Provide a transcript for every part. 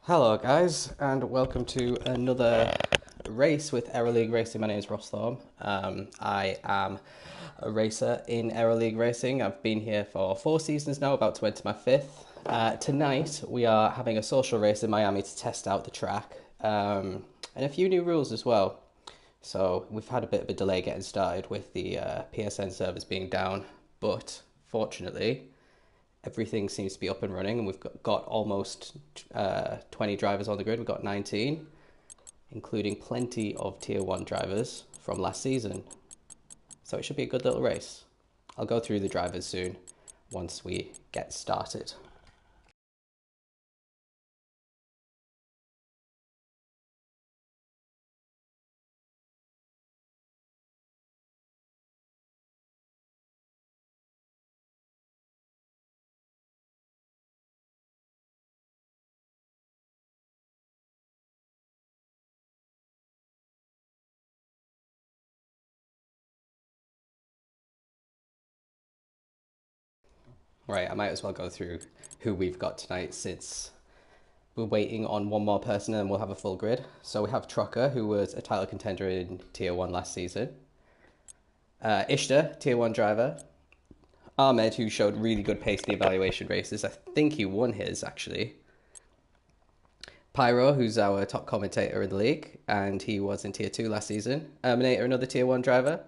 Hello guys, and welcome to another race with Aero League Racing. My name is Ross Thorne. I am a racer in Aero League Racing. I've been here for 4 seasons now, about to enter my 5th. Tonight we are having a social race in Miami to test out the track, and a few new rules as well. So we've had a bit of a delay getting started with the PSN servers being down, but fortunately everything seems to be up and running, and we've got almost 20 drivers on the grid. We've got 19, including plenty of Tier 1 drivers from last season. So it should be a good little race. I'll go through the drivers soon once we get started. Right, I might as well go through who we've got tonight since we're waiting on one more person and we'll have a full grid. So we have Trucker, who was a title contender in Tier 1 last season. Ishtar, Tier 1 driver. Ahmed, who showed really good pace in the evaluation races. I think he won his, actually. Pyro, who's our top commentator in the league, and he was in Tier 2 last season. Erminator, another Tier 1 driver.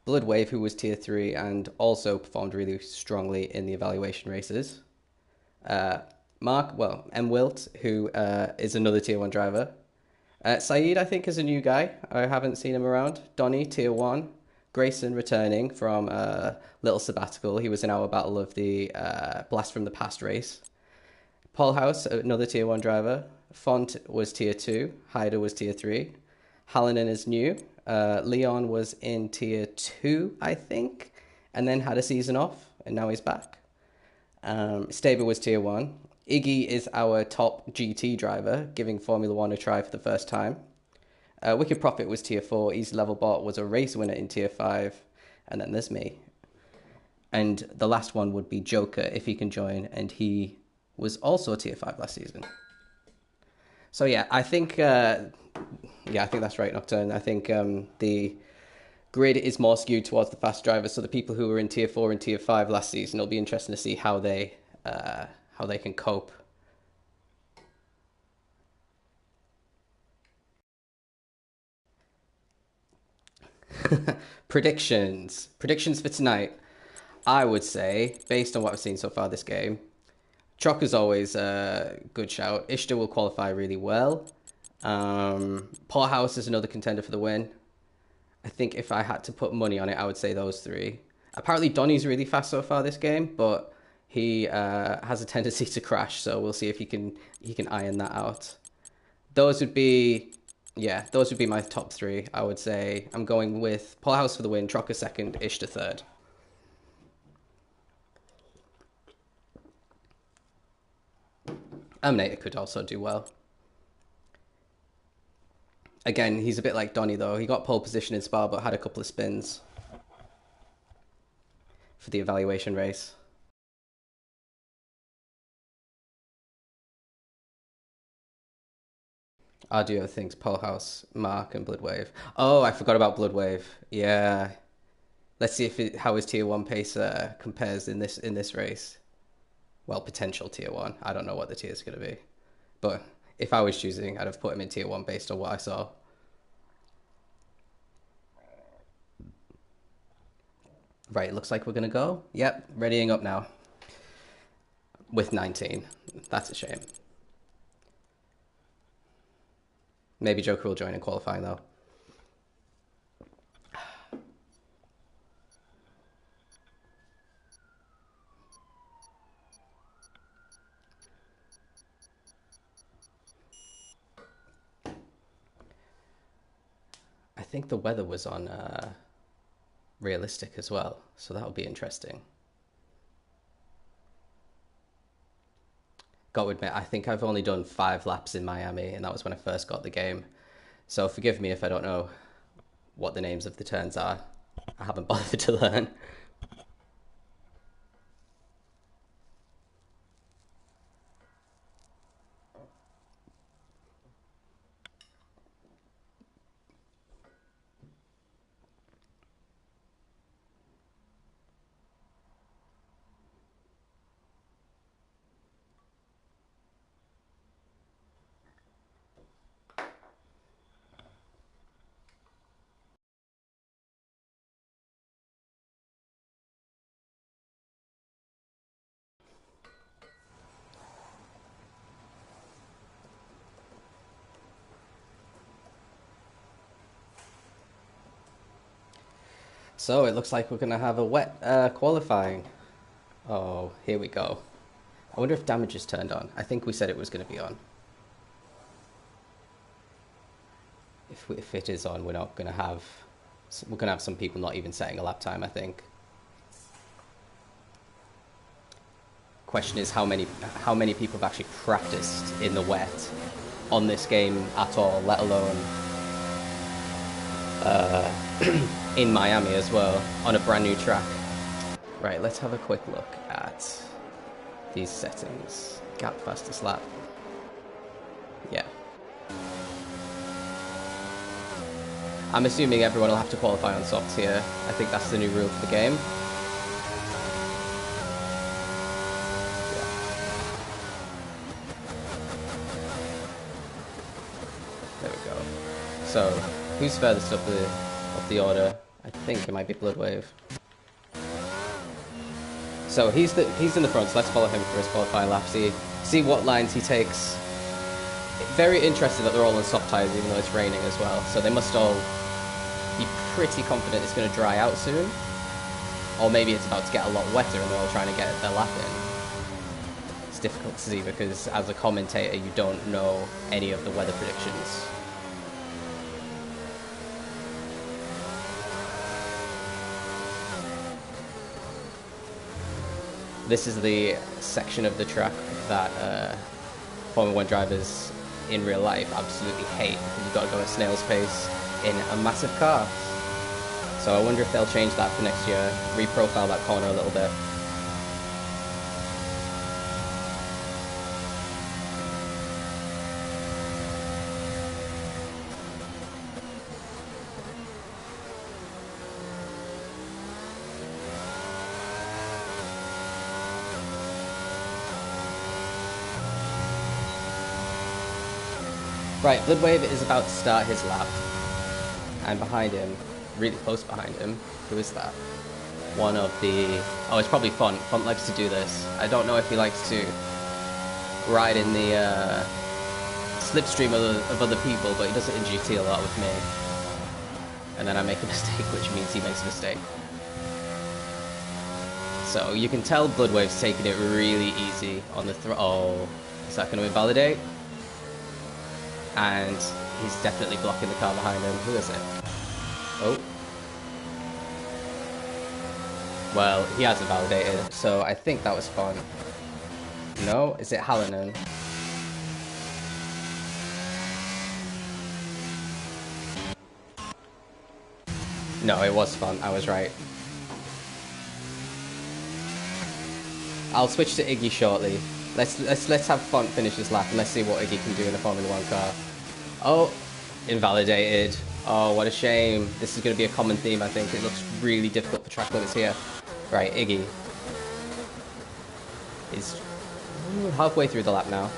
Bloodwave, who was Tier 3 and also performed really strongly in the evaluation races. M. Wilt, who is another Tier 1 driver. Saeed, I think, is a new guy. I haven't seen him around. Donny, Tier 1. Grayson, returning from a little sabbatical. He was in our Battle of the Blast from the Past race. Paul House, another Tier 1 driver. Font was Tier 2. Hyder was Tier 3. Hallinan is new. Leon was in Tier 2, I think, and then had a season off, and now he's back. Staber was Tier 1. Iggy is our top GT driver, giving Formula 1 a try for the first time. Wicked Prophet was Tier 4. Easy Level Bot was a race winner in Tier 5. And then there's me. And the last one would be Joker, if he can join, and he was also Tier 5 last season. So yeah, I think that's right, Nocturne. I think the grid is more skewed towards the fast drivers. So the people who were in Tier 4 and Tier 5 last season, it'll be interesting to see how they can cope. Predictions for tonight. I would say, based on what I've seen so far this game, Chock is always a good shout. Ishtar will qualify really well. Porthouse is another contender for the win. I think if I had to put money on it, I would say those three. Apparently Donny's really fast so far this game, but he has a tendency to crash, so we'll see if he can iron that out. Those would be my top 3. I would say I'm going with Porthouse for the win, Trocker second, Ishtar third. Terminator could also do well. Again, he's a bit like Donny, though. He got pole position in Spa, but had a couple of spins for the evaluation race. Arduo thinks Polehouse, Mark, and Bloodwave. Oh, I forgot about Bloodwave. Yeah. Let's see how his Tier 1 pace compares in this race. Well, potential Tier 1. I don't know what the tier is going to be. But if I was choosing, I'd have put him in Tier 1 based on what I saw. Right, looks like we're going to go. Yep, readying up now. With 19. That's a shame. Maybe Joker will join in qualifying, though. I think the weather was on realistic as well, so that'll be interesting. Got to admit, I think I've only done 5 laps in Miami, and that was when I first got the game. So forgive me if I don't know what the names of the turns are. I haven't bothered to learn. So it looks like we're going to have a wet qualifying. Oh, here we go. I wonder if damage is turned on. I think we said it was going to be on. If it is on, we're going to have some people not even setting a lap time, I think. Question is how many people have actually practiced in the wet on this game at all, let alone in Miami as well, on a brand new track. Right, let's have a quick look at these settings. Gap fastest lap. Yeah. I'm assuming everyone will have to qualify on softs here. I think that's the new rule for the game. Yeah. There we go. So, who's furthest up the order? I think it might be Bloodwave. So he's in the front, so let's follow him for his qualifying lap. See what lines he takes. Very interesting that they're all on soft tyres, even though it's raining as well. So they must all be pretty confident it's going to dry out soon. Or maybe it's about to get a lot wetter and they're all trying to get their lap in. It's difficult to see because as a commentator you don't know any of the weather predictions. This is the section of the track that Formula 1 drivers in real life absolutely hate because you've got to go at snail's pace in a massive car. So I wonder if they'll change that for next year, reprofile that corner a little bit. Right, Bloodwave is about to start his lap, and behind him, really close behind him, who is that? One of the... oh, it's probably Font. Font likes to do this. I don't know if he likes to ride in the slipstream of other people, but he does it in GT a lot with me. And then I make a mistake, which means he makes a mistake. So you can tell Bloodwave's taking it really easy on the oh, is that going to invalidate? And he's definitely blocking the car behind him. Who is it? Oh. Well, he hasn't validated, so I think that was fun. No? Is it Hallinan? No, it was fun. I was right. I'll switch to Iggy shortly. Let's have Font finish his lap and let's see what Iggy can do in a Formula 1 car. Oh, invalidated. Oh, what a shame. This is going to be a common theme, I think. It looks really difficult for track limits here. Right, Iggy is halfway through the lap now.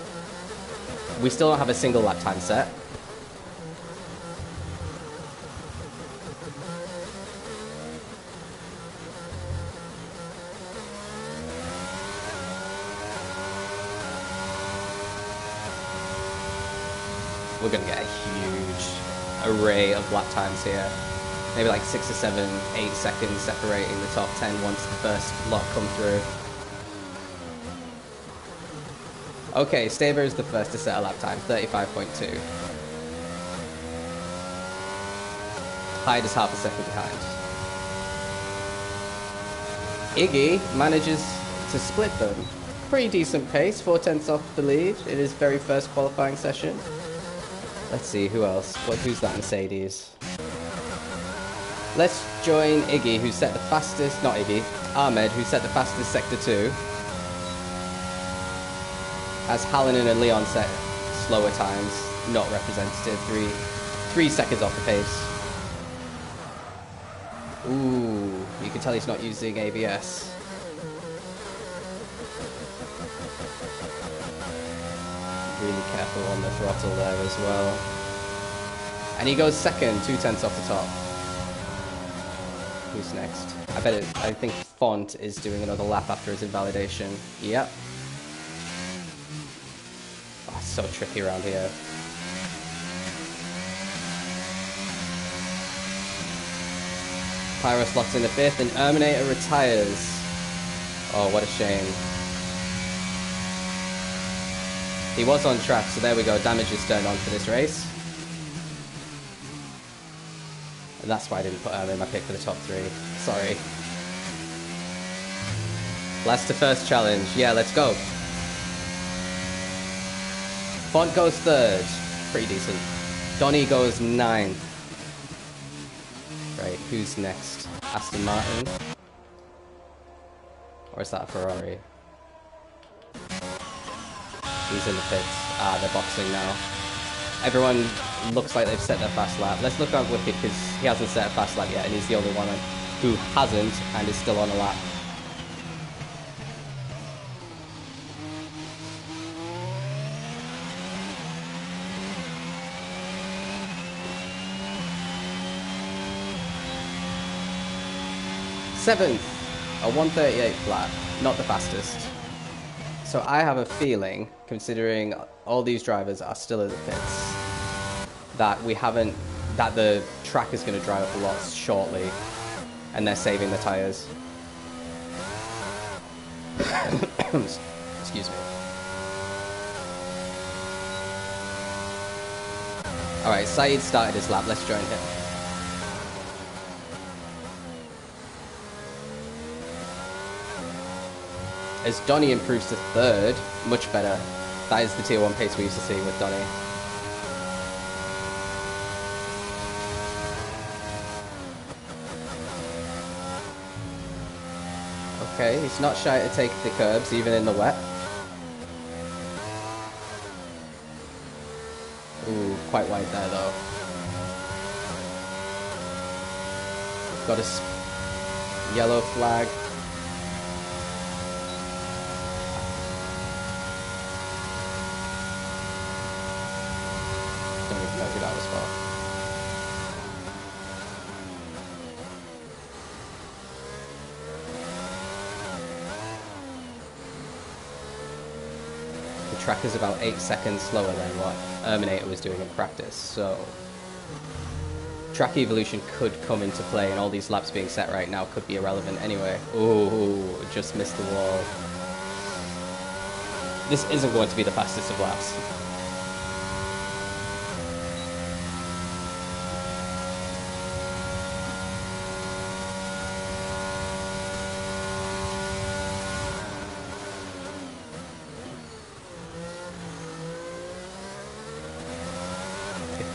We still don't have a single lap time set. We're going to get a huge array of lap times here. Maybe like 6 or 7, 8 seconds separating the top 10 once the first lot come through. Okay, Staber is the first to set a lap time, 35.2. Hyde is half a second behind. Iggy manages to split them. Pretty decent pace, 4/10 off the lead in his very first qualifying session. Let's see, who else? Who's that Mercedes? Let's join Iggy, who set the fastest... not Iggy, Ahmed, who set the fastest Sector 2. As Hallinan and Leon set slower times, not representative, 3 seconds off the pace. Ooh, you can tell he's not using ABS. Really careful on the throttle there as well. And he goes second, 2/10 off the top. Who's next? I think Font is doing another lap after his invalidation. Yep. Oh, it's so tricky around here. Pyro slots in the 5th, and Erminator retires. Oh, what a shame. He was on track, so there we go. Damage is turned on for this race. And that's why I didn't put Erm in my pick for the top 3. Sorry. Last to first challenge. Yeah, let's go. Font goes 3rd. Pretty decent. Donnie goes 9th. Right, who's next? Aston Martin? Or is that a Ferrari? He's in the pits. Ah, they're boxing now. Everyone looks like they've set their fast lap. Let's look at Wicked because he hasn't set a fast lap yet and he's the only one who hasn't and is still on a lap. Seventh, a 1:38 flat, not the fastest. So I have a feeling, considering all these drivers are still in the pits, that that the track is going to dry up a lot shortly, and they're saving the tires. Excuse me. All right, Saeed started his lap. Let's join him. As Donnie improves to 3rd, much better. That is the tier 1 pace we used to see with Donnie. Okay, he's not shy to take the curbs, even in the wet. Ooh, quite wide there though. Got a yellow flag. That was far. The track is about 8 seconds slower than what Erminator was doing in practice, so track evolution could come into play, and all these laps being set right now could be irrelevant anyway. Ooh, just missed the wall. This isn't going to be the fastest of laps.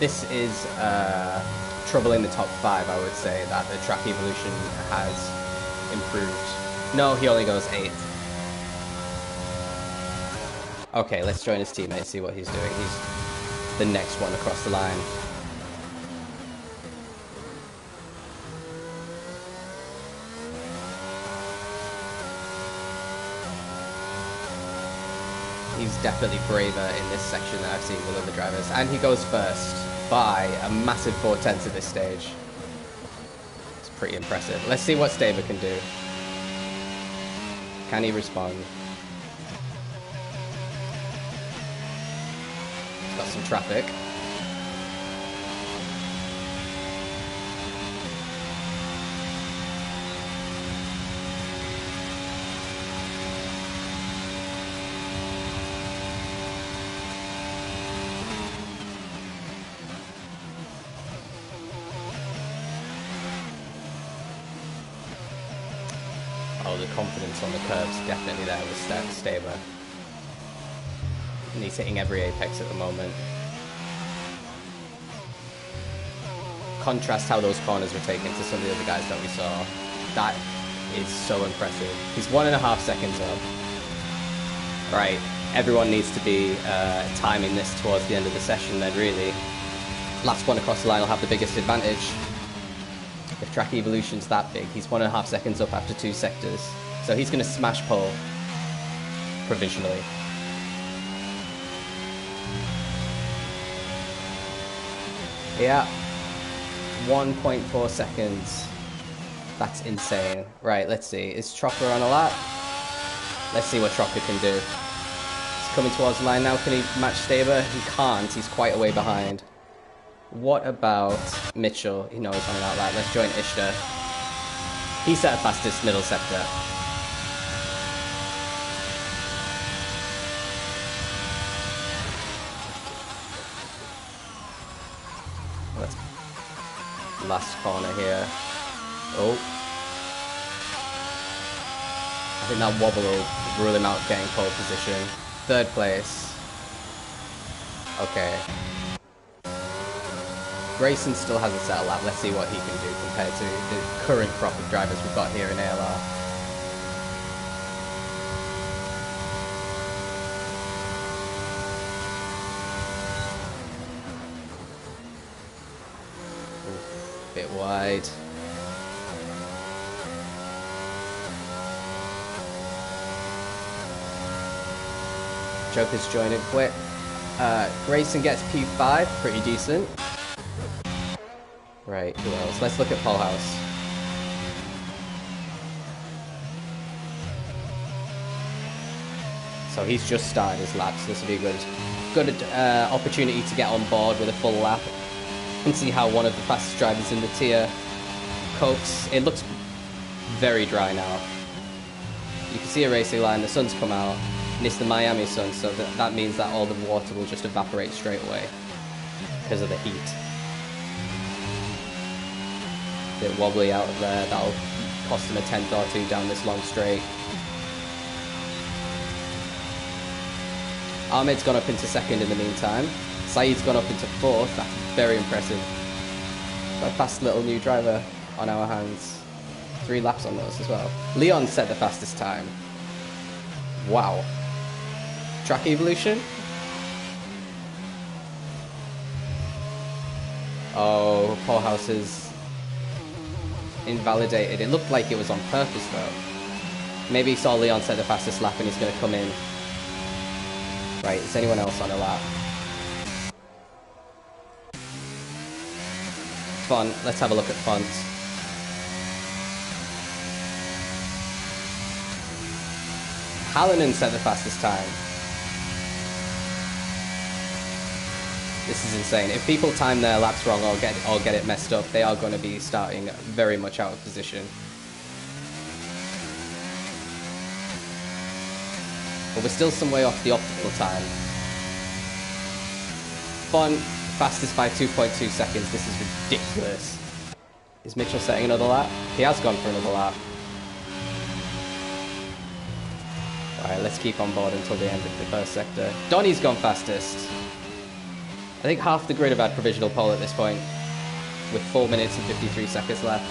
This is trouble in the top 5, I would say, that the track evolution has improved. No, he only goes 8th. Okay, let's join his teammate, see what he's doing. He's the next one across the line. He's definitely braver in this section than I've seen with other drivers. And he goes first by a massive 4/10 at this stage. It's pretty impressive. Let's see what Staber can do. Can he respond? He's got some traffic. Oh, the confidence on the curves definitely there with Staber. And he's hitting every apex at the moment. Contrast how those corners were taken to some of the other guys that we saw. That is so impressive. He's 1.5 seconds up. Right, everyone needs to be timing this towards the end of the session then, really. Last one across the line will have the biggest advantage. If track evolution's that big, he's 1.5 seconds up after 2 sectors. So he's going to smash pole provisionally. Yeah, 1.4 seconds. That's insane. Right, let's see. Is Tropper on a lap? Let's see what Tropper can do. He's coming towards the line now. Can he match Staber? He can't. He's quite a way behind. What about Mitchell? No, he's on an outlap. Let's join Ishtar. He set a fastest middle sector. Let's last corner here. Oh. I think that wobble will rule him out getting pole position. Third place. Okay. Grayson still hasn't set a lap. Let's see what he can do compared to the current crop of drivers we've got here in ALR. Oof, bit wide. Joker's joining quick. Grayson gets P5, pretty decent. Right, who else? Let's look at Paul House. So he's just started his laps. This will be a good opportunity to get on board with a full lap and see how one of the fastest drivers in the tier copes. It looks very dry now. You can see a racing line. The sun's come out, and it's the Miami sun, so that means that all the water will just evaporate straight away because of the heat. Bit wobbly out of there. That'll cost him a tenth or two down this long straight. Ahmed's gone up into second in the meantime. Saeed's gone up into fourth. That's very impressive. Got a fast little new driver on our hands. 3 laps on those as well. Leon set the fastest time. Wow. Track evolution? Oh, Paul House is invalidated. It looked like it was on purpose though. Maybe he saw Leon set the fastest lap and he's going to come in. Right, is anyone else on a lap? Font, let's have a look at Font. Hallinan set the fastest time. This is insane. If people time their laps wrong or get it messed up, they are going to be starting very much out of position. But we're still some way off the optimal time. Font, fastest by 2.2 seconds. This is ridiculous. Is Mitchell setting another lap? He has gone for another lap. Alright, let's keep on board until the end of the first sector. Donnie's gone fastest. I think half the grid have had provisional pole at this point, with 4 minutes and 53 seconds left.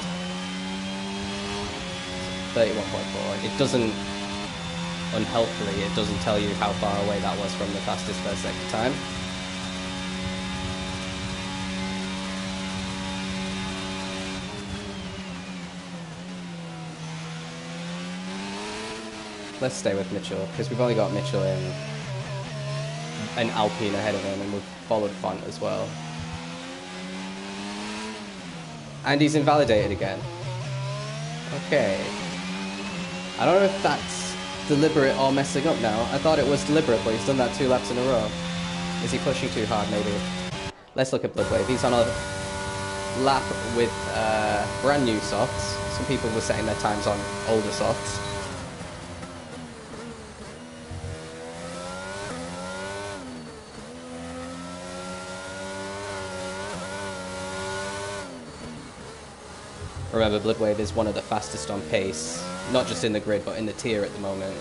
31.4. It doesn't, unhelpfully, it doesn't tell you how far away that was from the fastest first sector time. Let's stay with Mitchell, because we've only got Mitchell in an Alpine ahead of him, and we've followed Font as well. And he's invalidated again. Okay. I don't know if that's deliberate or messing up now. I thought it was deliberate, but he's done that 2 laps in a row. Is he pushing too hard, maybe? Let's look at Bloodwave. He's on a lap with brand new softs. Some people were setting their times on older softs. Remember, Bloodwave is one of the fastest on pace, not just in the grid, but in the tier at the moment.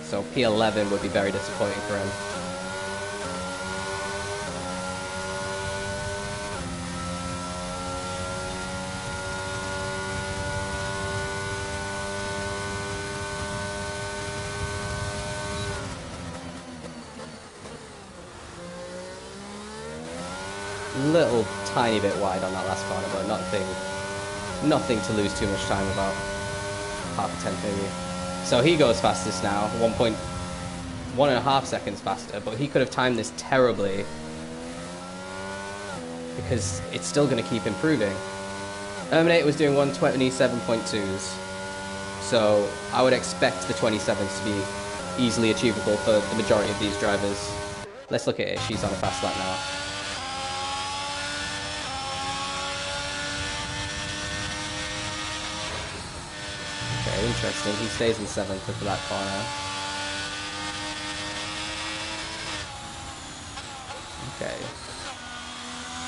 So P11 would be very disappointing for him. Little tiny bit wide on that last corner, but nothing to lose too much time about. Half a tenth maybe. So he goes fastest now, 1.5 seconds faster, but he could have timed this terribly because it's still going to keep improving. Terminator was doing 127.2s, so I would expect the 27s to be easily achievable for the majority of these drivers. Let's look at it. She's on a fast lap now. Okay, interesting. He stays in 7th for that corner. Okay.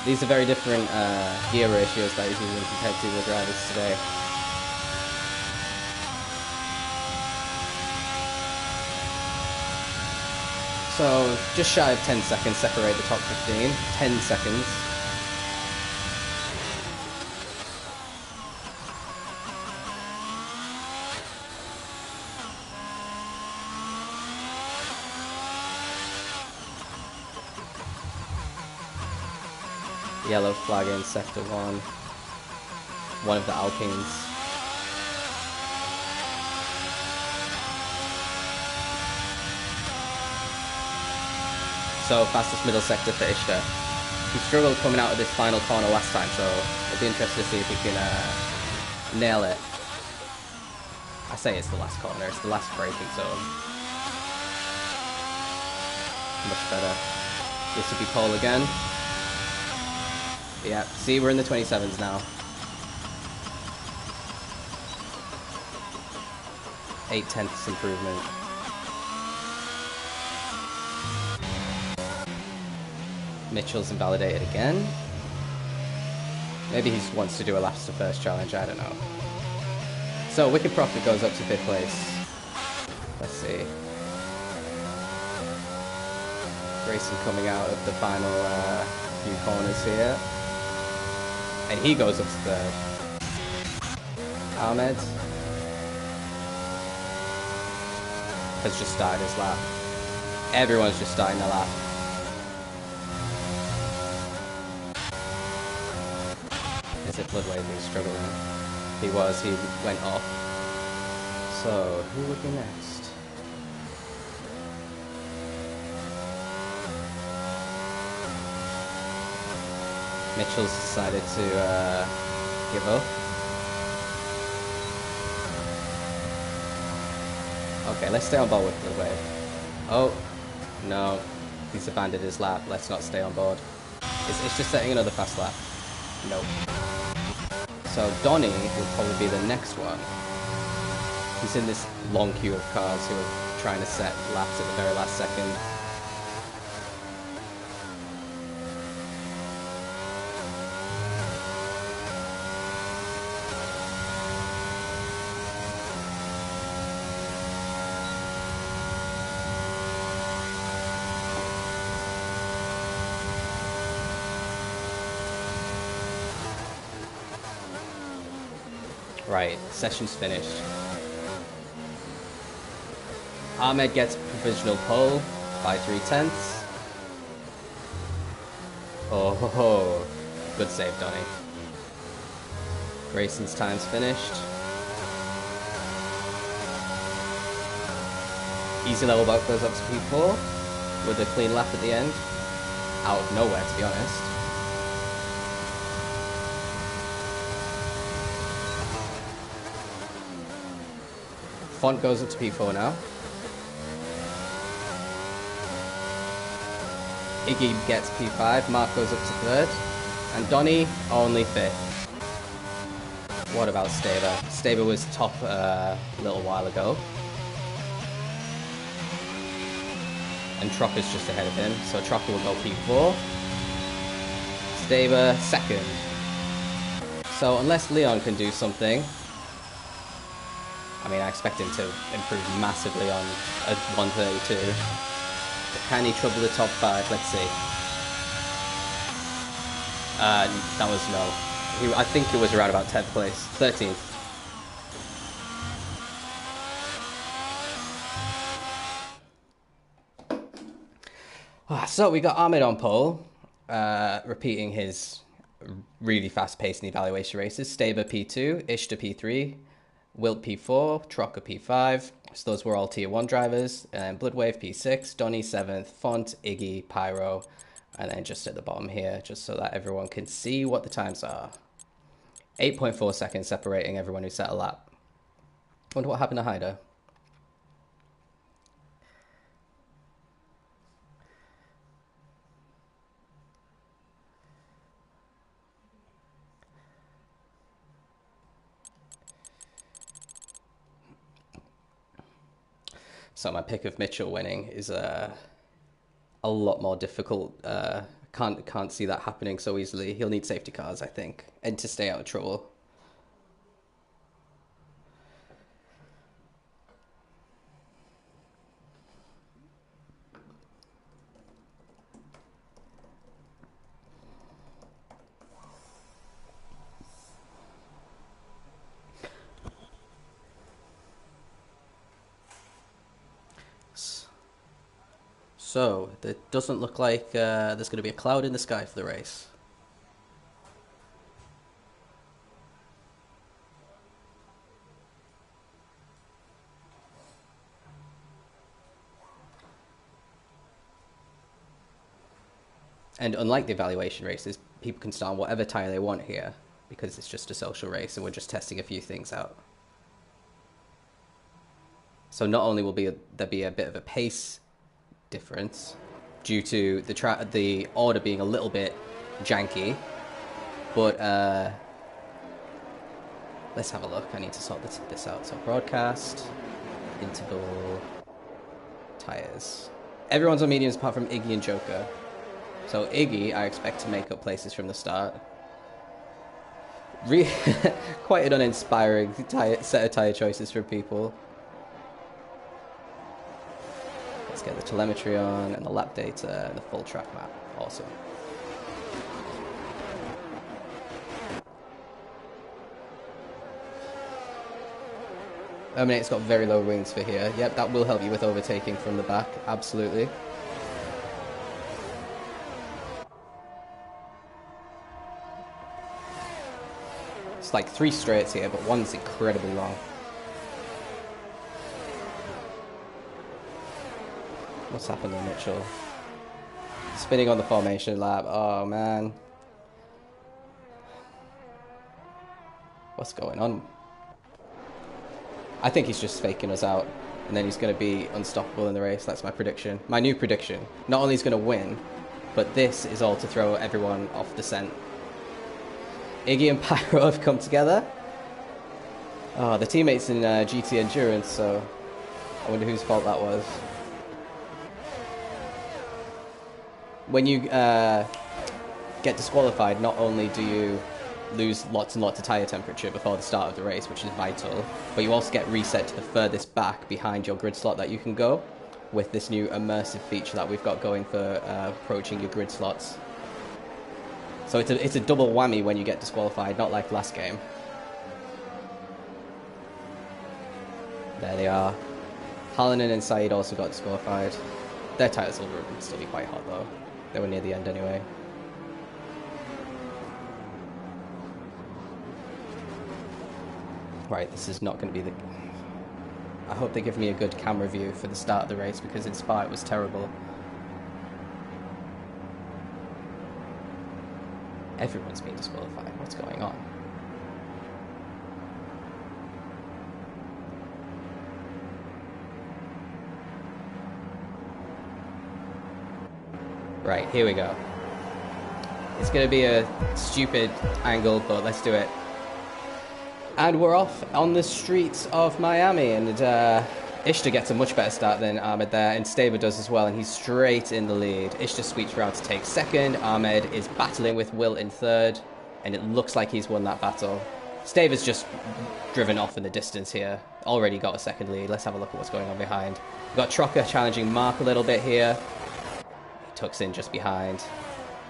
These are very different gear ratios that he's using compared to the drivers today. So, just shy of 10 seconds separate the top 15. 10 seconds. Yellow flag in sector 1. One of the Alpines. So, fastest middle sector for Ishtar. He struggled coming out of this final corner last time, so it'll be interesting to see if he can nail it. I say it's the last corner, it's the last braking zone. Much better. This will be pole again. Yeah, see, we're in the 27s now. 8/10 improvement. Mitchell's invalidated again. Maybe he wants to do a last to first challenge, I don't know. So, Wicked Prophet goes up to 5th place. Let's see. Grayson coming out of the final few corners here. And he goes up to 3rd. Ahmed has just started his lap. Everyone's just starting their lap. Is it Bloodwave who's struggling? He was, he went off. So, who would be next? Mitchell's decided to give up. Okay, let's stay on board with Bloodwave. Oh, no. He's abandoned his lap. Let's not stay on board. It's just setting another fast lap. Nope. So Donny will probably be the next one. He's in this long queue of cars who are trying to set laps at the very last second. Right, session's finished. Ahmed gets provisional pole by 3/10. Oh, ho, ho. Good save, Donny. Grayson's time's finished. Easy level bump goes up to P4 with a clean lap at the end. Out of nowhere, to be honest. Font goes up to P4 now. Iggy gets P5, Mark goes up to 3rd, and Donny only 5th. What about Staber? Staber was top a little while ago. And Tropper's just ahead of him, so Tropper will go P4. Staber 2nd. So unless Leon can do something, I mean, I expect him to improve massively on a 132. But can he trouble the top 5? Let's see. That was no. I think it was around about 10th place. 13th. So we got Ahmed on pole, repeating his really fast pace in the evaluation races. Staber P2, Ishtar P3, Wilt P4, Trocker P5. So those were all tier 1 drivers. And Bloodwave P6, Donny 7th, Font, Iggy, Pyro. And then just at the bottom here, just so that everyone can see what the times are. 8.4 seconds separating everyone who set a lap. Wonder what happened to Hyder. So my pick of Mitchell winning is a lot more difficult. Can't see that happening so easily. He'll need safety cars, I think, and to stay out of trouble. So, it doesn't look like there's going to be a cloud in the sky for the race. And unlike the evaluation races, people can start on whatever tyre they want here, because it's just a social race and we're just testing a few things out. So not only will there be a bit of a pace difference due to the order being a little bit janky, but let's have a look. I need to sort this out. So broadcast, interval, tires. Everyone's on mediums apart from Iggy and Joker. So Iggy, I expect to make up places from the start. Quite an uninspiring set of tyre choices for people. Let's get the telemetry on and the lap data and the full track map. Awesome. It's got very low wings for here. Yep, that will help you with overtaking from the back. Absolutely. It's like 3 straights here, but one's incredibly long. What's happened there, Mitchell? Spinning on the formation lap. Oh, man. What's going on? I think he's just faking us out. And then he's going to be unstoppable in the race. That's my prediction. My new prediction. Not only is he going to win, but this is all to throw everyone off the scent. Iggy and Pyro have come together. Oh, the teammates in GT Endurance, so I wonder whose fault that was. When you get disqualified, not only do you lose lots and lots of tyre temperature before the start of the race, which is vital, but you also get reset to the furthest back behind your grid slot that you can go with this new immersive feature that we've got going for approaching your grid slots. So it's a double whammy when you get disqualified, not like last game. There they are. Hallinan and Saeed also got disqualified. Their tires will still be quite hot though. They were near the end anyway. Right, this is not going to be the... I hope they give me a good camera view for the start of the race, because in Spa it was terrible. Everyone's been disqualified. What's going on? Right, here we go. It's going to be a stupid angle, but let's do it. And we're off on the streets of Miami, and Ishtar gets a much better start than Ahmed there, and Staber does as well, and he's straight in the lead. Ishtar sweeps around to take second. Ahmed is battling with Will in third, and it looks like he's won that battle. Staber's just driven off in the distance here. Already got a second lead. Let's have a look at what's going on behind. We've got Trocker challenging Mark a little bit here. He tucks in just behind.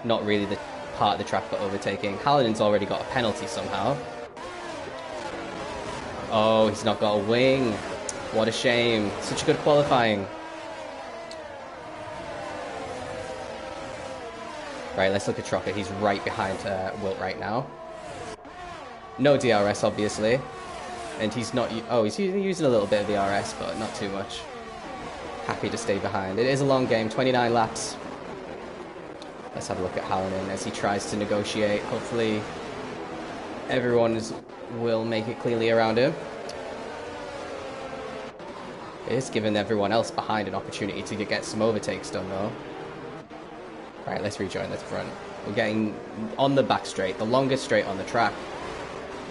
Not really the part of the track for overtaking. Hallinan's already got a penalty somehow. Oh, he's not got a wing. What a shame. Such a good qualifying. Right, let's look at Trocker. He's right behind Wilt right now. No DRS, obviously. And he's not... Oh, he's using a little bit of DRS, but not too much. Happy to stay behind. It is a long game, 29 laps. Let's have a look at Hallinan as he tries to negotiate. Hopefully everyone will make it cleanly around him. It is giving everyone else behind an opportunity to get some overtakes done, though. Right, let's rejoin this front. We're getting on the back straight, the longest straight on the track.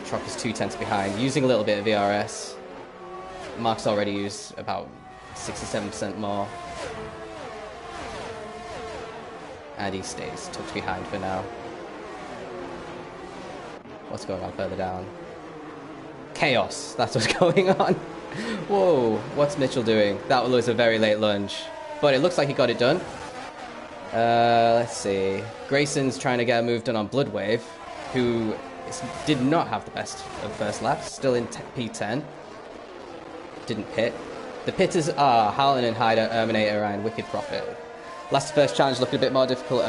The truck is 2 tenths behind, using a little bit of VRS. Mark's already used about 67% more. And he stays tucked behind for now. What's going on further down? Chaos, that's what's going on. Whoa, what's Mitchell doing? That was a very late lunge. But it looks like he got it done. Let's see. Grayson's trying to get a move done on Bloodwave, who did not have the best of first laps. Still in P10. Didn't pit. The pitters are Harlan and Hyder, Erminator, and Wicked Prophet. Last first challenge looking a bit more difficult.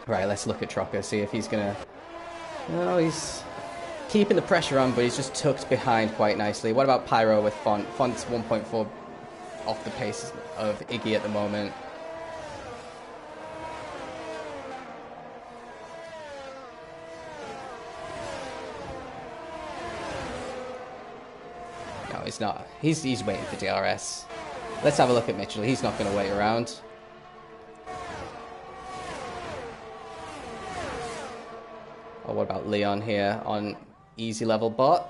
Right, let's look at Trocker, see if he's gonna... No, he's keeping the pressure on, but he's just tucked behind quite nicely. What about Pyro with Font? Font's 1.4 off the pace of Iggy at the moment. No, he's not. He's waiting for DRS. Let's have a look at Mitchell. He's not going to wait around. Oh, what about Leon here on easy level bot?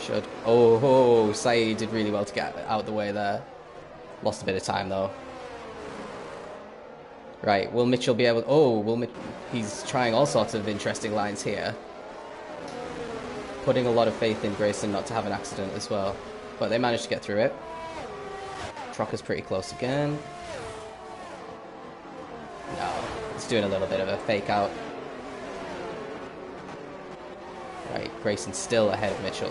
Should. Oh, Saeed did really well to get out of the way there. Lost a bit of time though. Right, will Mitchell be able... Oh, he's trying all sorts of interesting lines here. Putting a lot of faith in Grayson not to have an accident as well. But they managed to get through it. Trocker's pretty close again. No, he's doing a little bit of a fake out. Right, Grayson's still ahead of Mitchell.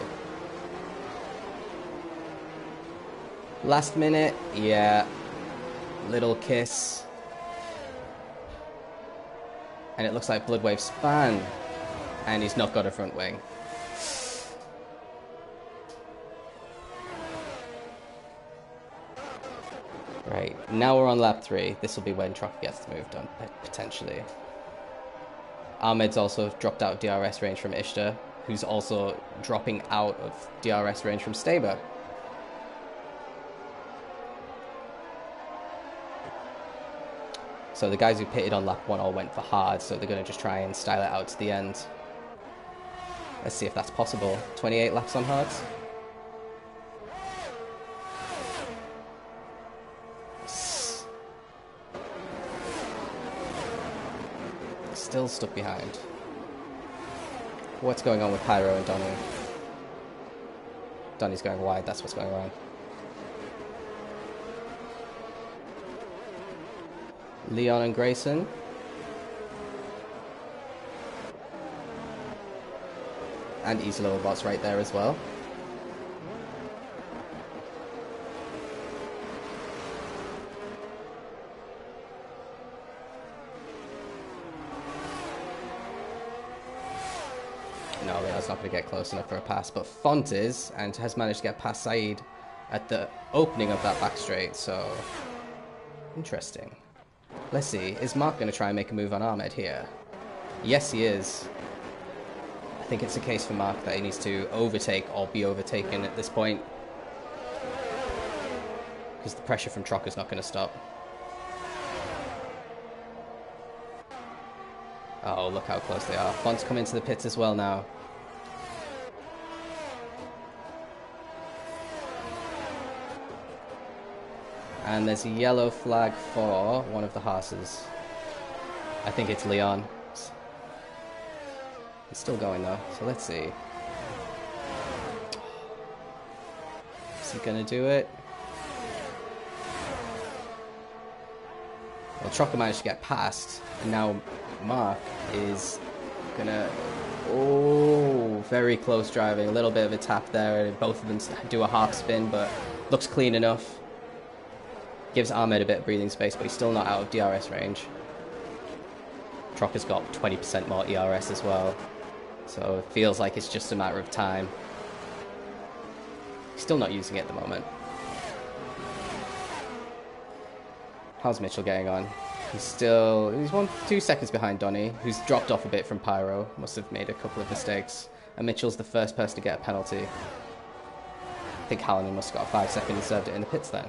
Last minute, yeah. Little kiss. And it looks like Bloodwave span. And he's not got a front wing. Right, now we're on lap 3. This will be when Trocker gets the move done, potentially. Ahmed's also dropped out of DRS range from Ishtar, who's also dropping out of DRS range from Staber. So the guys who pitted on lap 1 all went for hard, so they're going to just try and style it out to the end. Let's see if that's possible. 28 laps on hards. Still stuck behind. What's going on with Pyro and Donny? Donny's going wide, that's what's going on. Leon and Grayson. And Easy Level Bot's right there as well. No, Leon's not going to get close enough for a pass, but Font is, and has managed to get past Saeed at the opening of that back straight, so... Interesting. Let's see, is Mark going to try and make a move on Ahmed here? Yes, he is. I think it's a case for Mark that he needs to overtake or be overtaken at this point. Because the pressure from Trocker's not going to stop. Oh, look how close they are. Font's come into the pits as well now. And there's a yellow flag for one of the horses. I think it's Leon. He's still going though, so let's see. Is he gonna do it? Well, Trocker managed to get past, and now Mark is gonna... Oh, very close driving. A little bit of a tap there. Both of them do a half spin, but looks clean enough. Gives Ahmed a bit of breathing space, but he's still not out of DRS range. Trocker's got 20% more ERS as well. So it feels like it's just a matter of time. He's still not using it at the moment. How's Mitchell getting on? He's 2 seconds behind Donny, who's dropped off a bit from Pyro. Must have made a couple of mistakes. And Mitchell's the first person to get a penalty. I think Hallinan must have got 5 seconds and served it in the pits then.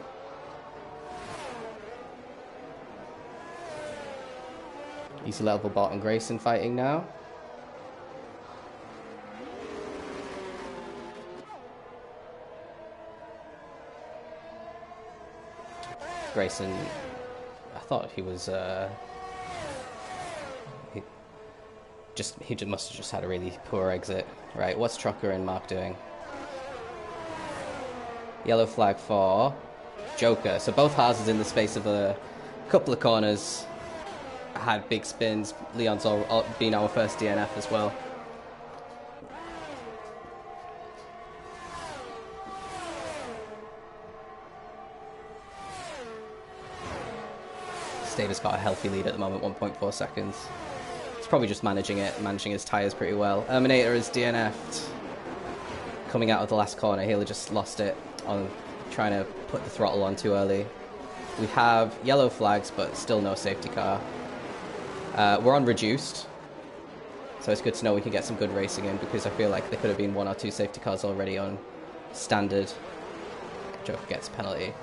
Easy Level Bot and Grayson fighting now. Grayson, I thought he was, he must have just had a really poor exit. Right, what's Trucker and Mark doing? Yellow flag for Joker. So both Haas in the space of a couple of corners had big spins. Leon's been our first DNF as well. Staver's got a healthy lead at the moment, 1.4 seconds. He's probably just managing his tyres pretty well. Terminator is DNF'd. Coming out of the last corner, he'll have just lost it on trying to put the throttle on too early. We have yellow flags, but still no safety car. We're on reduced, so it's good to know we can get some good racing in, because I feel like there could have been 1 or 2 safety cars already on standard. Joker gets a penalty.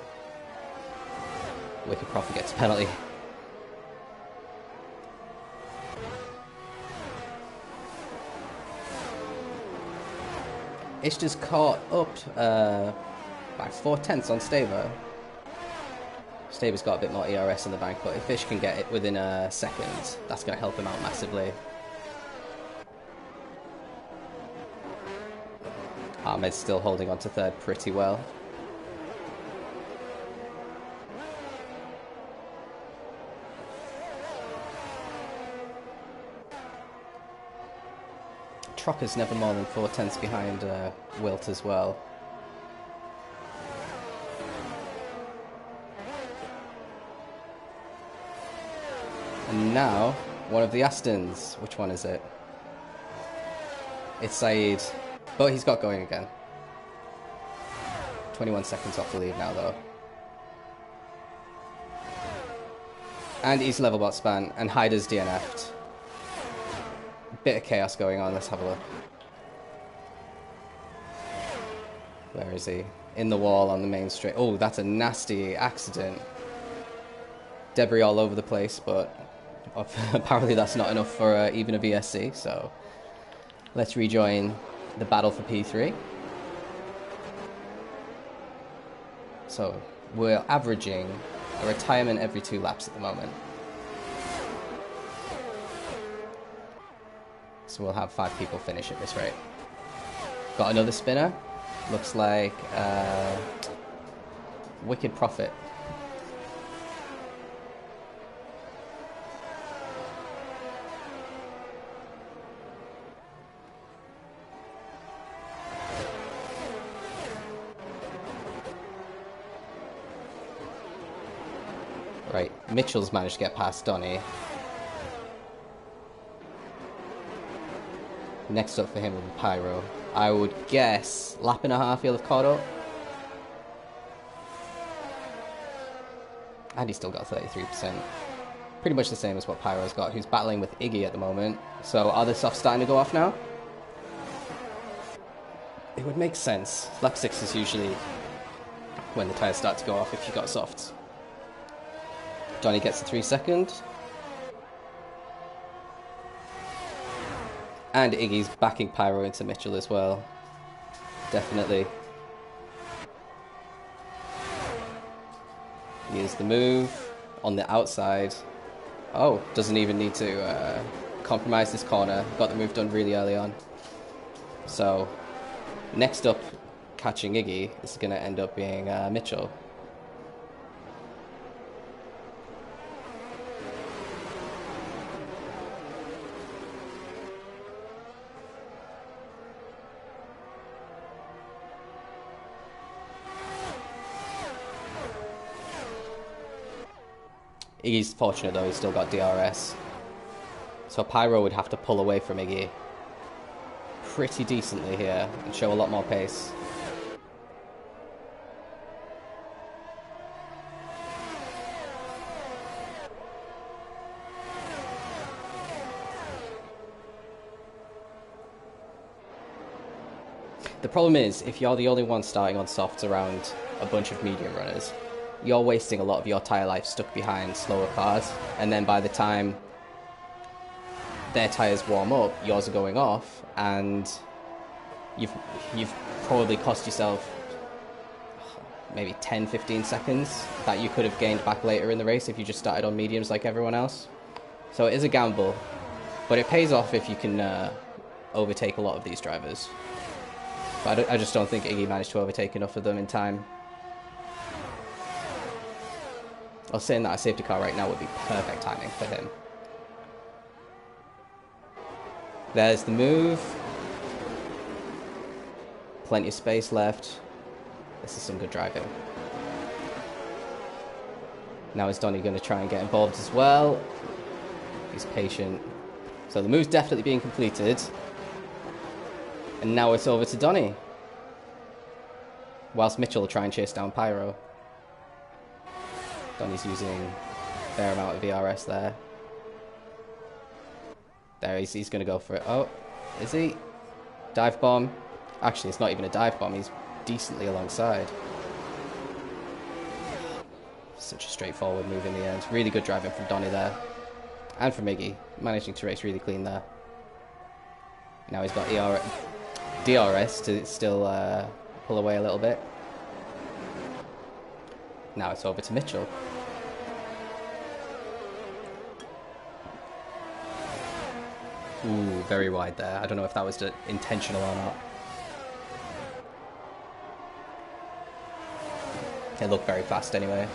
Wicked Prophet gets a penalty. Ishta's caught up by 4/10 on Staver. Staver's got a bit more ERS in the bank, but if Ish can get it within a second, that's going to help him out massively. Ahmed's still holding on to third pretty well. Tropper's never more than 4/10 behind Wilt as well. And now, one of the Astons. Which one is it? It's Saeed. But he's got going again. 21 seconds off the lead now, though. And he's level bot span, and Hyder's DNF'd. Bit of chaos going on, let's have a look. Where is he? In the wall on the main straight. Oh, that's a nasty accident. Debris all over the place, but apparently that's not enough for even a VSC, so let's rejoin the battle for P3. So we're averaging a retirement every 2 laps at the moment. So we'll have 5 people finish at this rate. Got another spinner. Looks like Wicked Prophet. Right, Mitchell's managed to get past Donny. Next up for him will be Pyro. I would guess lap and a half he'll have caught up. And he's still got 33%. Pretty much the same as what Pyro's got, who's battling with Iggy at the moment. So are the softs starting to go off now? It would make sense. Lap 6 is usually when the tyres start to go off if you've got softs. Donny gets the 3 second. And Iggy's backing Pyro into Mitchell as well. Definitely. Here's the move on the outside. Oh, doesn't even need to compromise this corner. Got the move done really early on. So, next up, catching Iggy is going to end up being Mitchell. Iggy's fortunate though, he's still got DRS. So Pyro would have to pull away from Iggy pretty decently here and show a lot more pace. The problem is, if you're the only one starting on softs around a bunch of medium runners, you're wasting a lot of your tyre life stuck behind slower cars, and then by the time their tyres warm up, yours are going off, and you've probably cost yourself maybe 10, 15 seconds that you could have gained back later in the race if you just started on mediums like everyone else. So it is a gamble, but it pays off if you can overtake a lot of these drivers. But I just don't think Iggy managed to overtake enough of them in time. I was saying that a safety car right now would be perfect timing for him. There's the move. Plenty of space left. This is some good driving. Now is Donny going to try and get involved as well? He's patient. So the move's definitely being completed. And now it's over to Donny. Whilst Mitchell will try and chase down Pyro. Donny's using a fair amount of VRS there. There, he's going to go for it. Oh, is he? Dive bomb. Actually, it's not even a dive bomb. He's decently alongside. Such a straightforward move in the end. Really good driving from Donny there. And from Iggy. Managing to race really clean there. Now he's got DRS to still pull away a little bit. Now it's over to Mitchell. Ooh, very wide there. I don't know if that was intentional or not. It looked very fast anyway.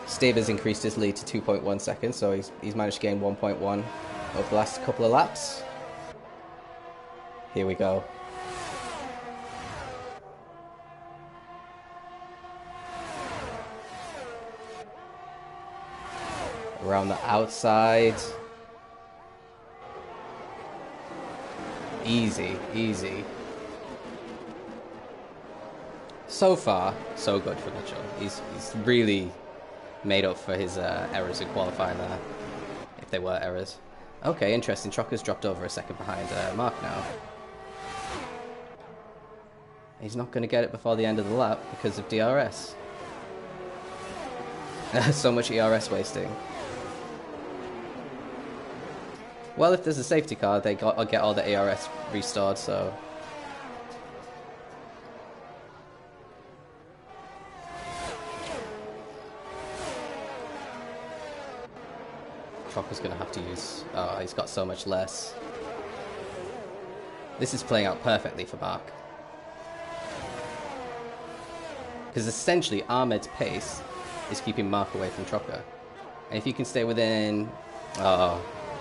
Steve has increased his lead to 2.1 seconds, so he's managed to gain 1.1 over the last couple of laps. Here we go. Around the outside. Easy, easy. So far, so good for Mitchell. He's really made up for his errors in qualifying there, if they were errors. Okay, interesting. Trocker's dropped over a second behind Mark now. He's not going to get it before the end of the lap because of DRS. So much ERS wasting. Well, if there's a safety car, they get all the ARS restored, so... Trocker's going to have to use... Oh, he's got so much less. This is playing out perfectly for Mark. Because essentially, Ahmed's pace is keeping Mark away from Trocker. And if you can stay within... Oh...